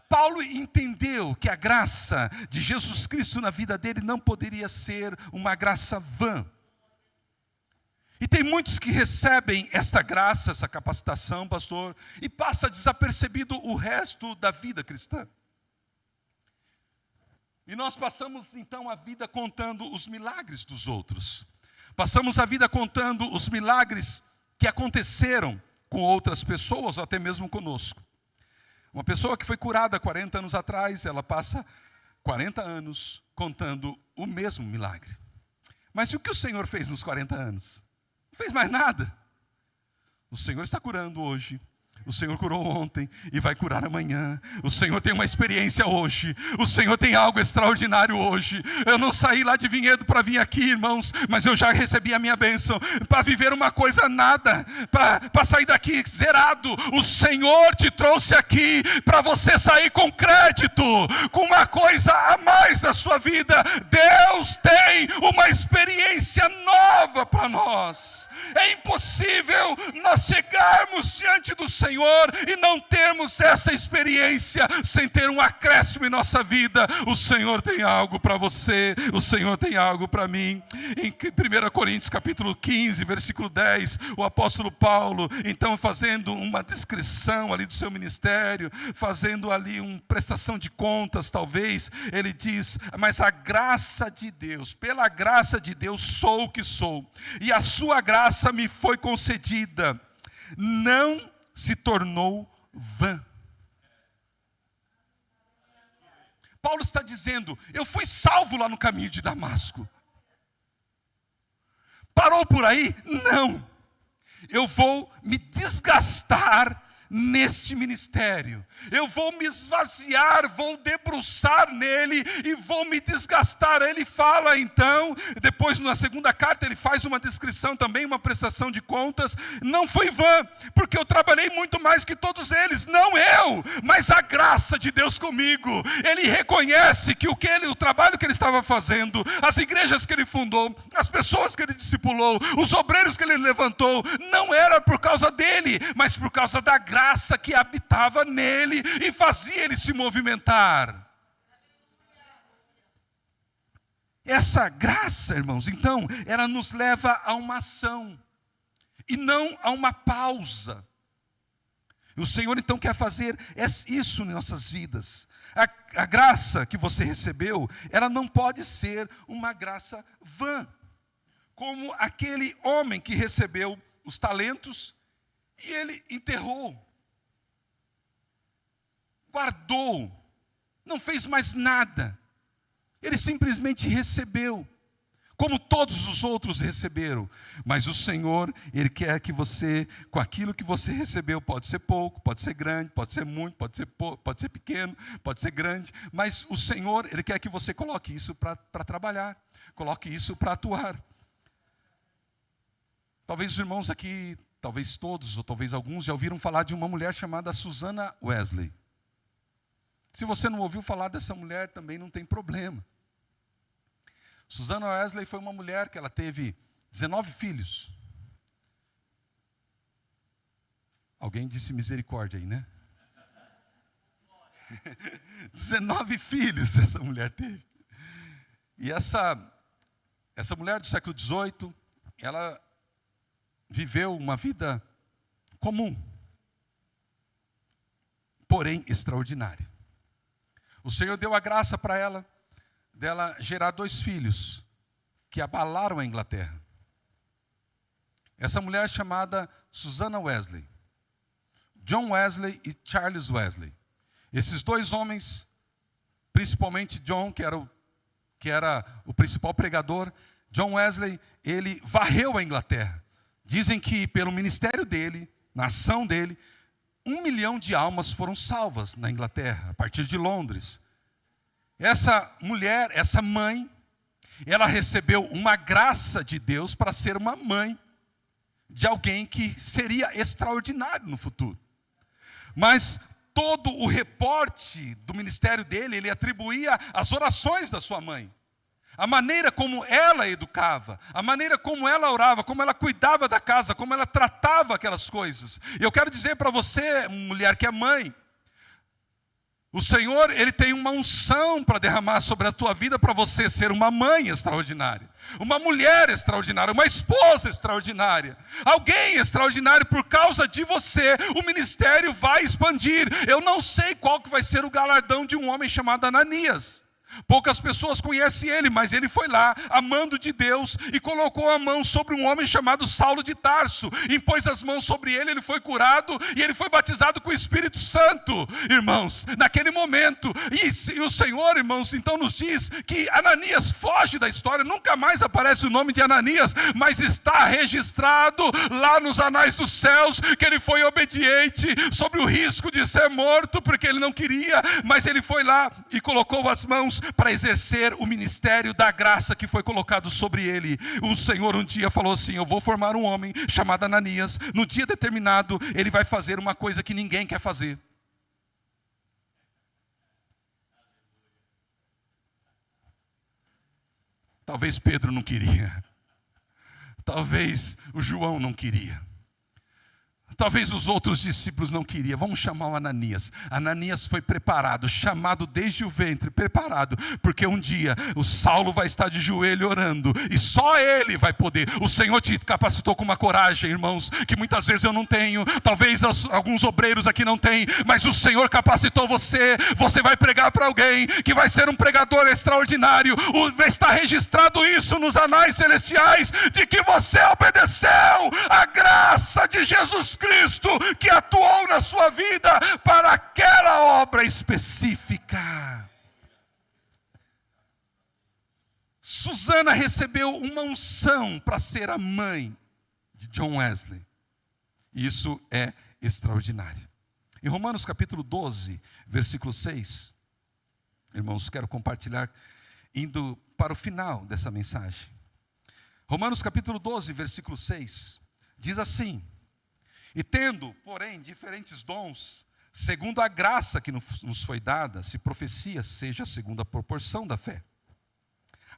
Paulo entendeu que a graça de Jesus Cristo na vida dele não poderia ser uma graça vã. E tem muitos que recebem esta graça, essa capacitação, pastor, e passa desapercebido o resto da vida cristã. E nós passamos então a vida contando os milagres dos outros. Passamos a vida contando os milagres que aconteceram com outras pessoas, ou até mesmo conosco. Uma pessoa que foi curada 40 anos atrás, ela passa 40 anos contando o mesmo milagre. Mas e o que o Senhor fez nos 40 anos? Não fez mais nada. O Senhor está curando hoje. O Senhor curou ontem e vai curar amanhã. O Senhor tem uma experiência hoje. O Senhor tem algo extraordinário hoje. Eu não saí lá de Vinhedo para vir aqui, irmãos, mas eu já recebi a minha bênção para viver uma coisa nada, para sair daqui zerado. O Senhor te trouxe aqui para você sair com crédito, com uma coisa a mais na sua vida. Deus tem uma experiência nova para nós. É impossível nós chegarmos diante do Senhor Senhor e não termos essa experiência sem ter um acréscimo em nossa vida. O Senhor tem algo para você, o Senhor tem algo para mim. Em 1 Coríntios capítulo 15, versículo 10, o apóstolo Paulo, então fazendo uma descrição ali do seu ministério, fazendo ali uma prestação de contas talvez, ele diz: mas a graça de Deus, pela graça de Deus sou o que sou, e a sua graça me foi concedida, não se tornou vã. Paulo está dizendo: eu fui salvo lá no caminho de Damasco. Parou por aí? Não. Eu vou me desgastar neste ministério. Eu vou me esvaziar, vou debruçar nele e vou me desgastar. Ele fala então, depois na segunda carta ele faz uma descrição também, uma prestação de contas. Não foi vã, porque eu trabalhei muito mais que todos eles. Não eu, mas a graça de Deus comigo. Ele reconhece que o trabalho que ele estava fazendo, as igrejas que ele fundou, as pessoas que ele discipulou, os obreiros que ele levantou, não era por causa dele, mas por causa da graça que habitava nele e fazia ele se movimentar. Essa graça, irmãos, então, ela nos leva a uma ação e não a uma pausa. E o Senhor então quer fazer isso em nossas vidas. A graça que você recebeu, ela não pode ser uma graça vã, como aquele homem que recebeu os talentos e ele enterrou, guardou, não fez mais nada. Ele simplesmente recebeu, como todos os outros receberam. Mas o Senhor, Ele quer que você, com aquilo que você recebeu, pode ser pouco, pode ser grande, pode ser muito, pode ser pequeno, pode ser grande, mas o Senhor, Ele quer que você coloque isso para trabalhar, coloque isso para atuar. Talvez os irmãos aqui, talvez todos, ou talvez alguns, já ouviram falar de uma mulher chamada Susannah Wesley. Se você não ouviu falar dessa mulher, também não tem problema. Susannah Wesley foi uma mulher que ela teve 19 filhos. Alguém disse misericórdia aí, né? 19 filhos essa mulher teve. E essa mulher do século XVIII, ela viveu uma vida comum, porém extraordinária. O Senhor deu a graça para ela, dela gerar 2 filhos, que abalaram a Inglaterra. Essa mulher chamada Susannah Wesley, John Wesley e Charles Wesley. Esses 2 homens, principalmente John, que era o principal pregador, John Wesley, ele varreu a Inglaterra. Dizem que pelo ministério dele, na ação dele, 1 milhão de almas foram salvas na Inglaterra, a partir de Londres. Essa mulher, essa mãe, ela recebeu uma graça de Deus para ser uma mãe de alguém que seria extraordinário no futuro. Mas todo o reporte do ministério dele, ele atribuía às orações da sua mãe. A maneira como ela educava, a maneira como ela orava, como ela cuidava da casa, como ela tratava aquelas coisas. E eu quero dizer para você, mulher que é mãe, o Senhor, Ele tem uma unção para derramar sobre a tua vida para você ser uma mãe extraordinária, uma mulher extraordinária, uma esposa extraordinária, alguém extraordinário. Por causa de você, o ministério vai expandir. Eu não sei qual que vai ser o galardão de um homem chamado Ananias. Poucas pessoas conhecem ele, mas ele foi lá, amando de Deus, e colocou a mão sobre um homem chamado Saulo de Tarso, impôs as mãos sobre ele, ele foi curado, e ele foi batizado com o Espírito Santo, irmãos, naquele momento. E o Senhor, irmãos, então nos diz que Ananias foge da história, nunca mais aparece o nome de Ananias, mas está registrado lá nos anais dos céus, que ele foi obediente, sobre o risco de ser morto, porque ele não queria, mas ele foi lá e colocou as mãos para exercer o ministério da graça que foi colocado sobre ele. O Senhor um dia falou assim: eu vou formar um homem chamado Ananias, no dia determinado ele vai fazer uma coisa que ninguém quer fazer. Talvez Pedro não queria, talvez o João não queria, Talvez os outros discípulos não queriam. Vamos chamar o Ananias. Ananias foi preparado, chamado desde o ventre, preparado, porque um dia o Saulo vai estar de joelho orando, e só ele vai poder. O Senhor te capacitou com uma coragem, irmãos, que muitas vezes eu não tenho, talvez alguns obreiros aqui não têm, mas o Senhor capacitou você. Você vai pregar para alguém que vai ser um pregador extraordinário. Está registrado isso nos anais celestiais, de que você obedeceu a graça de Jesus Cristo, que atuou na sua vida para aquela obra específica. Susana recebeu uma unção para ser a mãe de John Wesley. Isso é extraordinário. Em Romanos capítulo 12, versículo 6, irmãos, quero compartilhar indo para o final dessa mensagem. Romanos capítulo 12, versículo 6, diz assim: e tendo, porém, diferentes dons, segundo a graça que nos foi dada, se profecia, seja segundo a proporção da fé.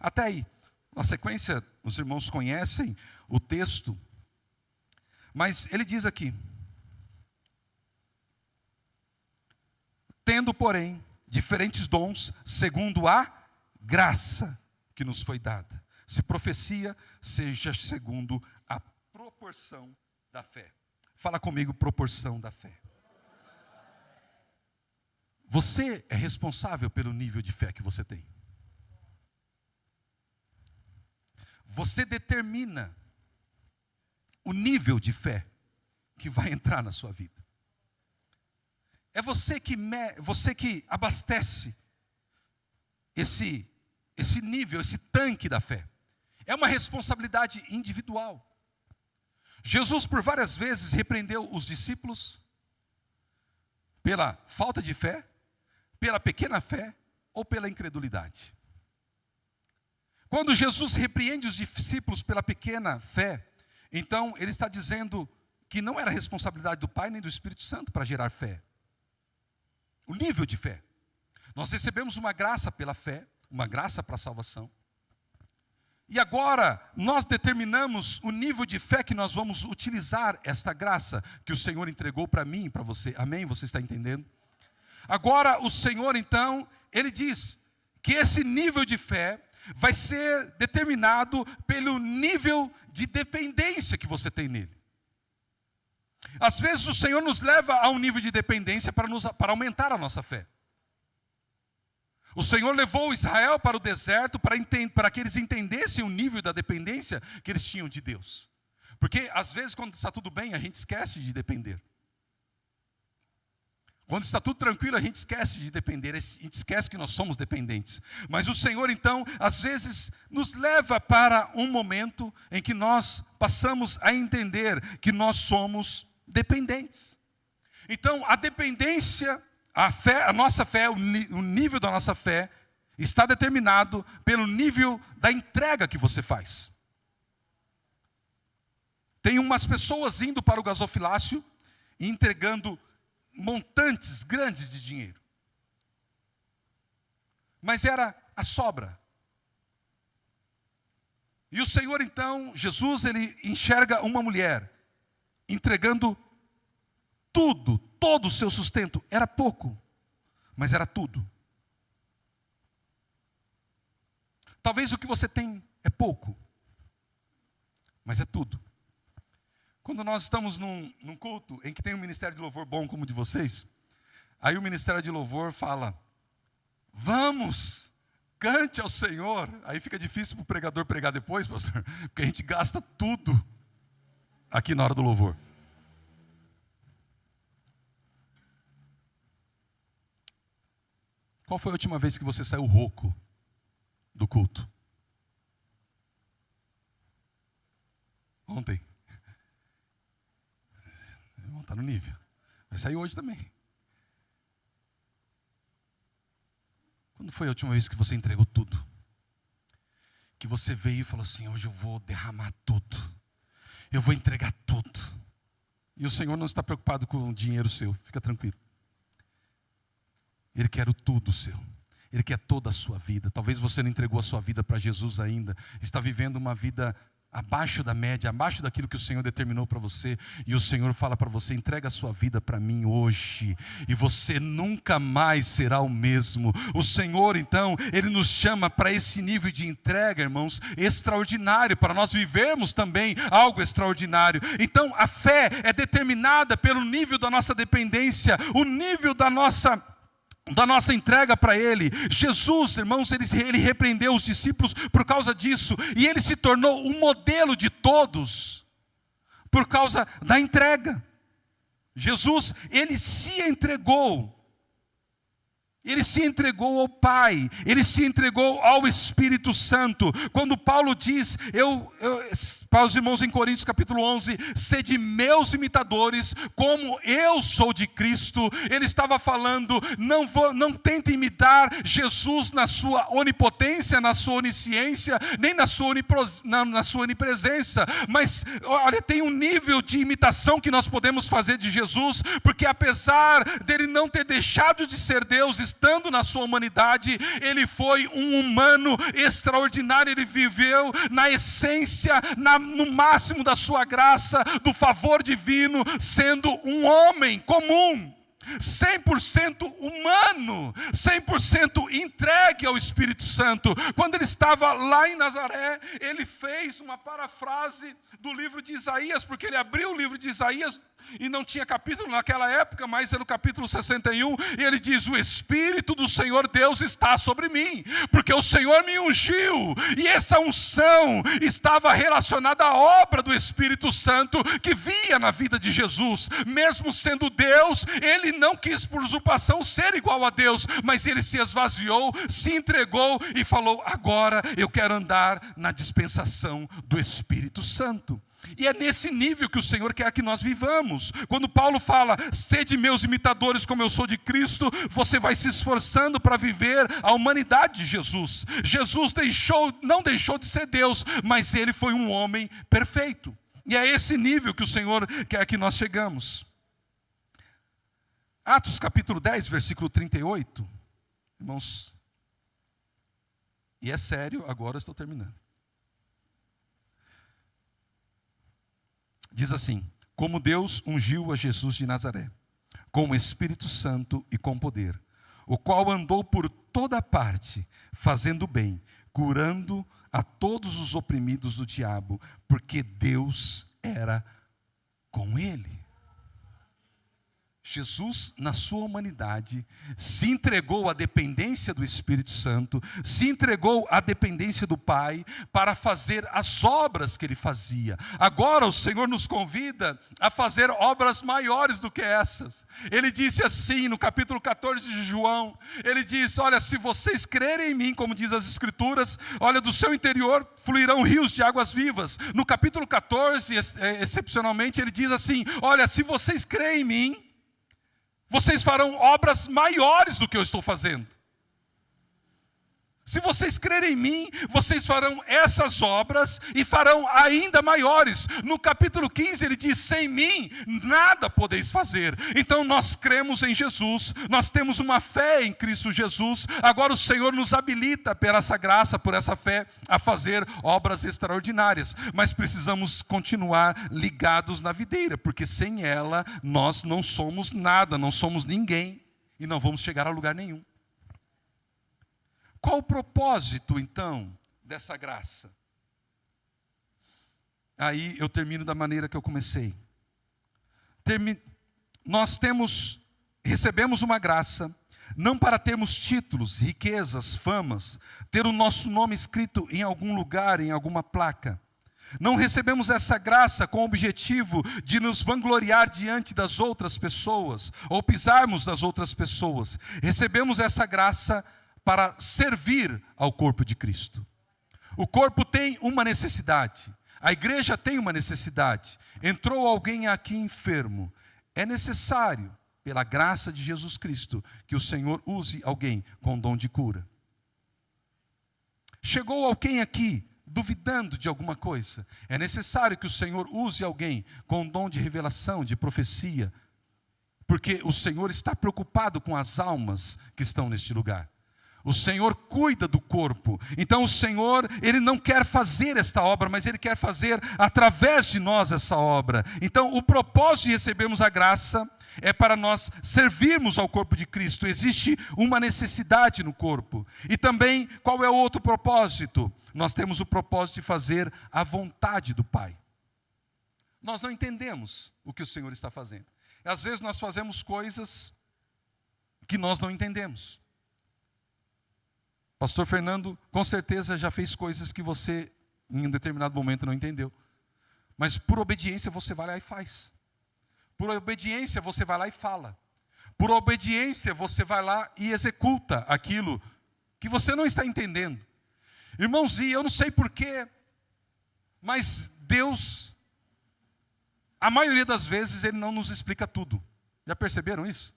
Até aí, na sequência, os irmãos conhecem o texto, mas ele diz aqui: tendo, porém, diferentes dons, segundo a graça que nos foi dada, se profecia, seja segundo a proporção da fé. Fala comigo, proporção da fé. Você é responsável pelo nível de fé que você tem. Você determina o nível de fé que vai entrar na sua vida. É você que abastece esse nível, esse tanque da fé. É uma responsabilidade individual. Jesus por várias vezes repreendeu os discípulos pela falta de fé, pela pequena fé ou pela incredulidade. Quando Jesus repreende os discípulos pela pequena fé, então ele está dizendo que não era responsabilidade do Pai nem do Espírito Santo para gerar fé. O nível de fé. Nós recebemos uma graça pela fé, uma graça para a salvação. E agora nós determinamos o nível de fé que nós vamos utilizar esta graça que o Senhor entregou para mim e para você. Amém? Você está entendendo? Agora o Senhor então, Ele diz que esse nível de fé vai ser determinado pelo nível de dependência que você tem nele. Às vezes o Senhor nos leva a um nível de dependência para aumentar a nossa fé. O Senhor levou Israel para o deserto para que eles entendessem o nível da dependência que eles tinham de Deus. Porque às vezes quando está tudo bem, a gente esquece de depender. Quando está tudo tranquilo, a gente esquece de depender, a gente esquece que nós somos dependentes. Mas o Senhor então, às vezes, nos leva para um momento em que nós passamos a entender que nós somos dependentes. Então, a dependência, a fé, a nossa fé, o nível da nossa fé, está determinado pelo nível da entrega que você faz. Tem umas pessoas indo para o gasofilácio e entregando montantes grandes de dinheiro. Mas era a sobra. E o Senhor então, Jesus, ele enxerga uma mulher entregando tudo, todo o seu sustento. Era pouco, mas era tudo. Talvez o que você tem é pouco, mas é tudo. Quando nós estamos num culto em que tem um ministério de louvor bom como o de vocês, aí o ministério de louvor fala: vamos, cante ao Senhor. Aí fica difícil para o pregador pregar depois, pastor, porque a gente gasta tudo aqui na hora do louvor. Qual foi a última vez que você saiu rouco do culto? Ontem. Está no nível. Vai sair hoje também. Quando foi a última vez que você entregou tudo? Que você veio e falou assim: hoje eu vou derramar tudo. Eu vou entregar tudo. E o Senhor não está preocupado com o dinheiro seu. Fica tranquilo. Ele quer o tudo seu. Ele quer toda a sua vida. Talvez você não entregou a sua vida para Jesus ainda. Está vivendo uma vida abaixo da média, abaixo daquilo que o Senhor determinou para você, e o Senhor fala para você: entrega a sua vida para mim hoje, e você nunca mais será o mesmo. O Senhor, então, Ele nos chama para esse nível de entrega, irmãos, extraordinário, para nós vivermos também algo extraordinário. Então, a fé é determinada pelo nível da nossa dependência, o nível da nossa entrega para Ele. Jesus, irmãos, ele repreendeu os discípulos por causa disso, e Ele se tornou um modelo de todos, por causa da entrega. Jesus, Ele se entregou ao Pai, Ele se entregou ao Espírito Santo. Quando Paulo diz, para os irmãos em Coríntios capítulo 11, sede meus imitadores, como eu sou de Cristo, ele estava falando, não tente imitar Jesus na sua onipotência, na sua onisciência, nem na sua onipresença, mas olha, tem um nível de imitação que nós podemos fazer de Jesus, porque apesar dele não ter deixado de ser Deus, estando na sua humanidade, ele foi um humano extraordinário. Ele viveu na essência, no máximo da sua graça, do favor divino, sendo um homem comum, 100% humano, 100% entregue ao Espírito Santo. Quando ele estava lá em Nazaré, ele fez uma parafrase do livro de Isaías, porque ele abriu o livro de Isaías, e não tinha capítulo naquela época, mas era no capítulo 61, e ele diz: o Espírito do Senhor Deus está sobre mim, porque o Senhor me ungiu, e essa unção estava relacionada à obra do Espírito Santo, que via na vida de Jesus. Mesmo sendo Deus, ele não quis por usurpação ser igual a Deus, mas ele se esvaziou, se entregou e falou: agora eu quero andar na dispensação do Espírito Santo. E é nesse nível que o Senhor quer que nós vivamos. Quando Paulo fala, sede meus imitadores como eu sou de Cristo, você vai se esforçando para viver a humanidade de Jesus. Jesus não deixou de ser Deus, mas ele foi um homem perfeito. E é esse nível que o Senhor quer que nós chegamos. Atos capítulo 10, versículo 38. Irmãos, e é sério, agora eu estou terminando. Diz assim: como Deus ungiu a Jesus de Nazaré, com o Espírito Santo e com poder, o qual andou por toda parte, fazendo bem, curando a todos os oprimidos do diabo, porque Deus era com ele. Jesus, na sua humanidade, se entregou à dependência do Espírito Santo, se entregou à dependência do Pai, para fazer as obras que ele fazia. Agora o Senhor nos convida a fazer obras maiores do que essas. Ele disse assim, no capítulo 14 de João, ele diz: olha, se vocês crerem em mim, como diz as Escrituras, olha, do seu interior fluirão rios de águas vivas. No capítulo 14, excepcionalmente, ele diz assim: olha, se vocês creem em mim, vocês farão obras maiores do que eu estou fazendo. Se vocês crerem em mim, vocês farão essas obras e farão ainda maiores. No capítulo 15 ele diz: sem mim nada podeis fazer. Então nós cremos em Jesus, nós temos uma fé em Cristo Jesus. Agora o Senhor nos habilita por essa graça, por essa fé, a fazer obras extraordinárias. Mas precisamos continuar ligados na videira, porque sem ela nós não somos nada, não somos ninguém e não vamos chegar a lugar nenhum. Qual o propósito, então, dessa graça? Aí eu termino da maneira que eu comecei. Nós recebemos uma graça, não para termos títulos, riquezas, famas, ter o nosso nome escrito em algum lugar, em alguma placa. Não recebemos essa graça com o objetivo de nos vangloriar diante das outras pessoas, ou pisarmos nas outras pessoas. Recebemos essa graça para servir ao corpo de Cristo. O corpo tem uma necessidade, a igreja tem uma necessidade. Entrou alguém aqui enfermo, é necessário, pela graça de Jesus Cristo, que o Senhor use alguém com dom de cura. Chegou alguém aqui duvidando de alguma coisa, é necessário que o Senhor use alguém com dom de revelação, de profecia, porque o Senhor está preocupado com as almas que estão neste lugar. O Senhor cuida do corpo. Então o Senhor, Ele não quer fazer esta obra, mas Ele quer fazer através de nós essa obra. Então o propósito de recebermos a graça é para nós servirmos ao corpo de Cristo. Existe uma necessidade no corpo. E também, qual é o outro propósito? Nós temos o propósito de fazer a vontade do Pai. Nós não entendemos o que o Senhor está fazendo. Às vezes nós fazemos coisas que nós não entendemos. Pastor Fernando, com certeza já fez coisas que você, em um determinado momento, não entendeu. Mas por obediência você vai lá e faz. Por obediência você vai lá e fala. Por obediência você vai lá e executa aquilo que você não está entendendo. Irmãos, e eu não sei porquê, mas Deus, a maioria das vezes, Ele não nos explica tudo. Já perceberam isso?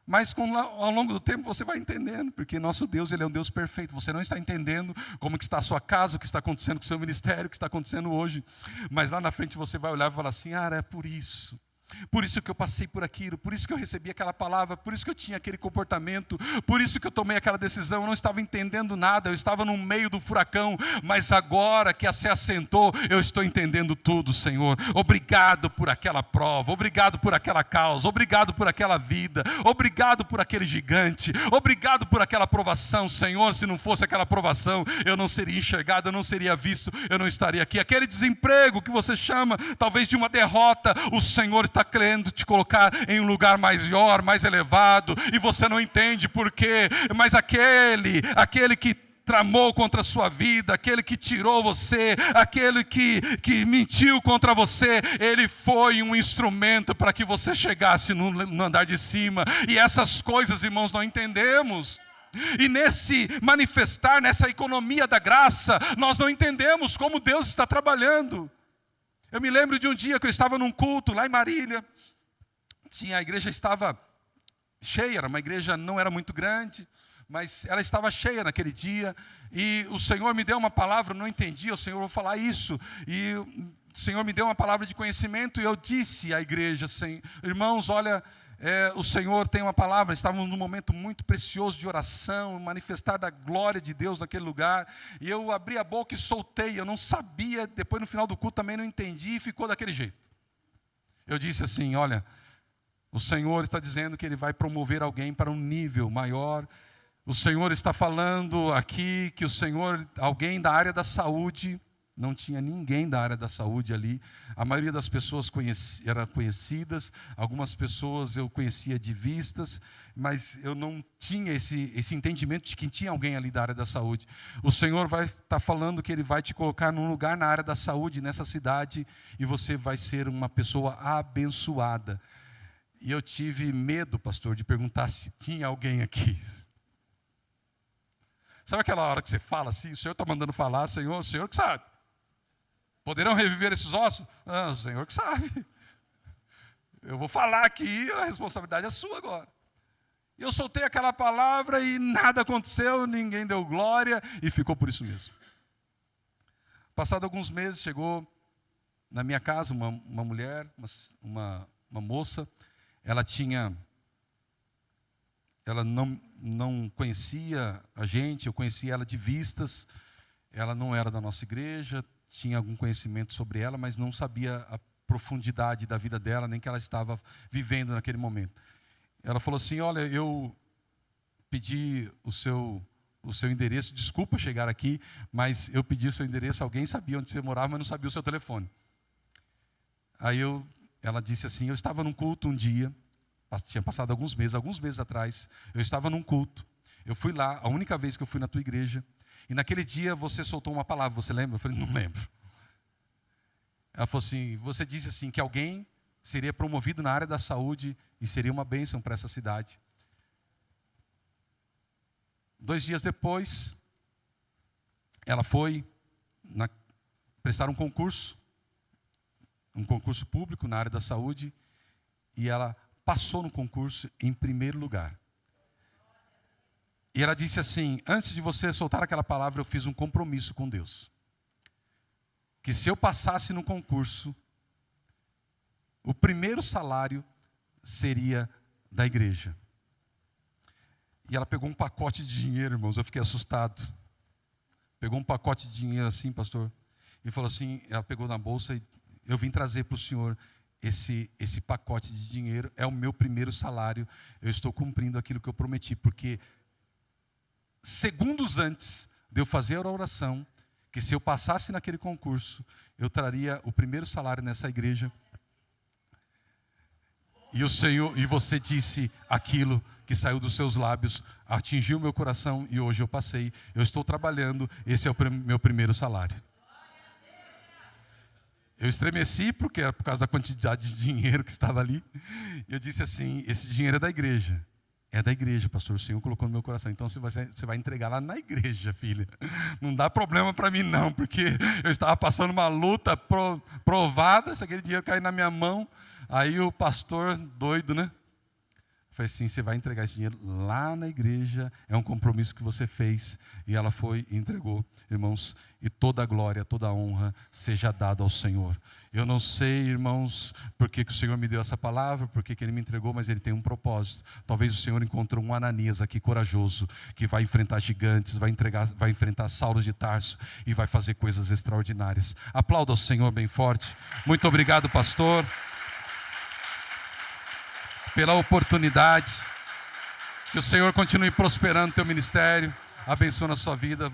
Mas ao longo do tempo você vai entendendo, porque nosso Deus, Ele é um Deus perfeito. Você não está entendendo como que está a sua casa, o que está acontecendo com o seu ministério, o que está acontecendo hoje. Mas lá na frente você vai olhar e falar assim, é por isso. Por isso que eu passei por aquilo, por isso que eu recebi aquela palavra, por isso que eu tinha aquele comportamento, por isso que eu tomei aquela decisão. Eu não estava entendendo nada, eu estava no meio do furacão, mas agora que se assentou, eu estou entendendo tudo, Senhor. Obrigado por aquela prova, obrigado por aquela causa, obrigado por aquela vida, obrigado por aquele gigante, obrigado por aquela provação, Senhor. Se não fosse aquela provação, eu não seria enxergado, eu não seria visto, eu não estaria aqui. Aquele desemprego que você chama talvez de uma derrota, o Senhor está querendo te colocar em um lugar maior, mais elevado, e você não entende por quê, mas aquele que tramou contra a sua vida, aquele que tirou você, aquele que mentiu contra você, ele foi um instrumento para que você chegasse no andar de cima. E essas coisas, irmãos, não entendemos. E nesse manifestar, nessa economia da graça, nós não entendemos como Deus está trabalhando. Eu me lembro de um dia que eu estava num culto lá em Marília. A igreja estava cheia, uma igreja não era muito grande, mas ela estava cheia naquele dia. E o Senhor me deu uma palavra, eu não entendi, o Senhor, vou falar isso. E o Senhor me deu uma palavra de conhecimento e eu disse à igreja, irmãos, olha, o Senhor tem uma palavra. Estávamos num momento muito precioso de oração, manifestar da glória de Deus naquele lugar, e eu abri a boca e soltei. Eu não sabia, depois no final do culto também não entendi, e ficou daquele jeito. Eu disse assim, olha, o Senhor está dizendo que Ele vai promover alguém para um nível maior. O Senhor está falando aqui que alguém da área da saúde, não tinha ninguém da área da saúde ali. A maioria das pessoas eram conhecidas, algumas pessoas eu conhecia de vistas, mas eu não tinha esse entendimento de que tinha alguém ali da área da saúde. O Senhor vai estar falando que Ele vai te colocar num lugar na área da saúde, nessa cidade, e você vai ser uma pessoa abençoada. E eu tive medo, pastor, de perguntar se tinha alguém aqui. Sabe aquela hora que você fala assim, o Senhor está mandando falar, Senhor, o Senhor que sabe. Poderão reviver esses ossos? Ah, o Senhor que sabe. Eu vou falar aqui, a responsabilidade é sua agora. Eu soltei aquela palavra e nada aconteceu, ninguém deu glória e ficou por isso mesmo. Passado alguns meses, chegou na minha casa uma mulher, uma moça. Ela não conhecia a gente, eu conhecia ela de vistas. Ela não era da nossa igreja, tinha algum conhecimento sobre ela, mas não sabia a profundidade da vida dela, nem que ela estava vivendo naquele momento. Ela falou assim, olha, eu pedi o seu endereço, desculpa chegar aqui, mas eu pedi o seu endereço, alguém sabia onde você morava, mas não sabia o seu telefone. Aí ela disse assim, eu estava num culto um dia, tinha passado alguns meses atrás, eu estava num culto, eu fui lá, a única vez que eu fui na tua igreja, e naquele dia você soltou uma palavra, você lembra? Eu falei, não lembro. Ela falou assim, você disse assim que alguém seria promovido na área da saúde e seria uma bênção para essa cidade. 2 dias depois, ela foi prestar um concurso público na área da saúde, e ela passou no concurso em primeiro lugar. E ela disse assim, antes de você soltar aquela palavra, eu fiz um compromisso com Deus. Que se eu passasse no concurso, o primeiro salário seria da igreja. E ela pegou um pacote de dinheiro, irmãos, eu fiquei assustado. Pegou um pacote de dinheiro assim, pastor, e falou assim, ela pegou na bolsa e eu vim trazer para o senhor esse pacote de dinheiro, é o meu primeiro salário, eu estou cumprindo aquilo que eu prometi, porque segundos antes de eu fazer a oração, que se eu passasse naquele concurso, eu traria o primeiro salário nessa igreja. E o Senhor, e você disse aquilo que saiu dos seus lábios, atingiu o meu coração e hoje eu passei, eu estou trabalhando, esse é o meu primeiro salário. Eu estremeci porque era por causa da quantidade de dinheiro que estava ali. Eu disse assim, esse dinheiro é da igreja. É da igreja, pastor, o Senhor colocou no meu coração. Então você vai entregar lá na igreja, filha. Não dá problema para mim não, porque eu estava passando uma luta provada, se aquele dinheiro cair na minha mão. Aí o pastor, doido, né? Falei assim, você vai entregar esse dinheiro lá na igreja, é um compromisso que você fez. E ela foi e entregou, irmãos, e toda a glória, toda a honra seja dada ao Senhor. Eu não sei, irmãos, por que o Senhor me deu essa palavra, por que Ele me entregou, mas Ele tem um propósito. Talvez o Senhor encontrou um Ananias aqui corajoso, que vai enfrentar gigantes, vai enfrentar Saulos de Tarso e vai fazer coisas extraordinárias. Aplauda ao Senhor bem forte. Muito obrigado, pastor, pela oportunidade. Que o Senhor continue prosperando o teu ministério, abençoando a sua vida.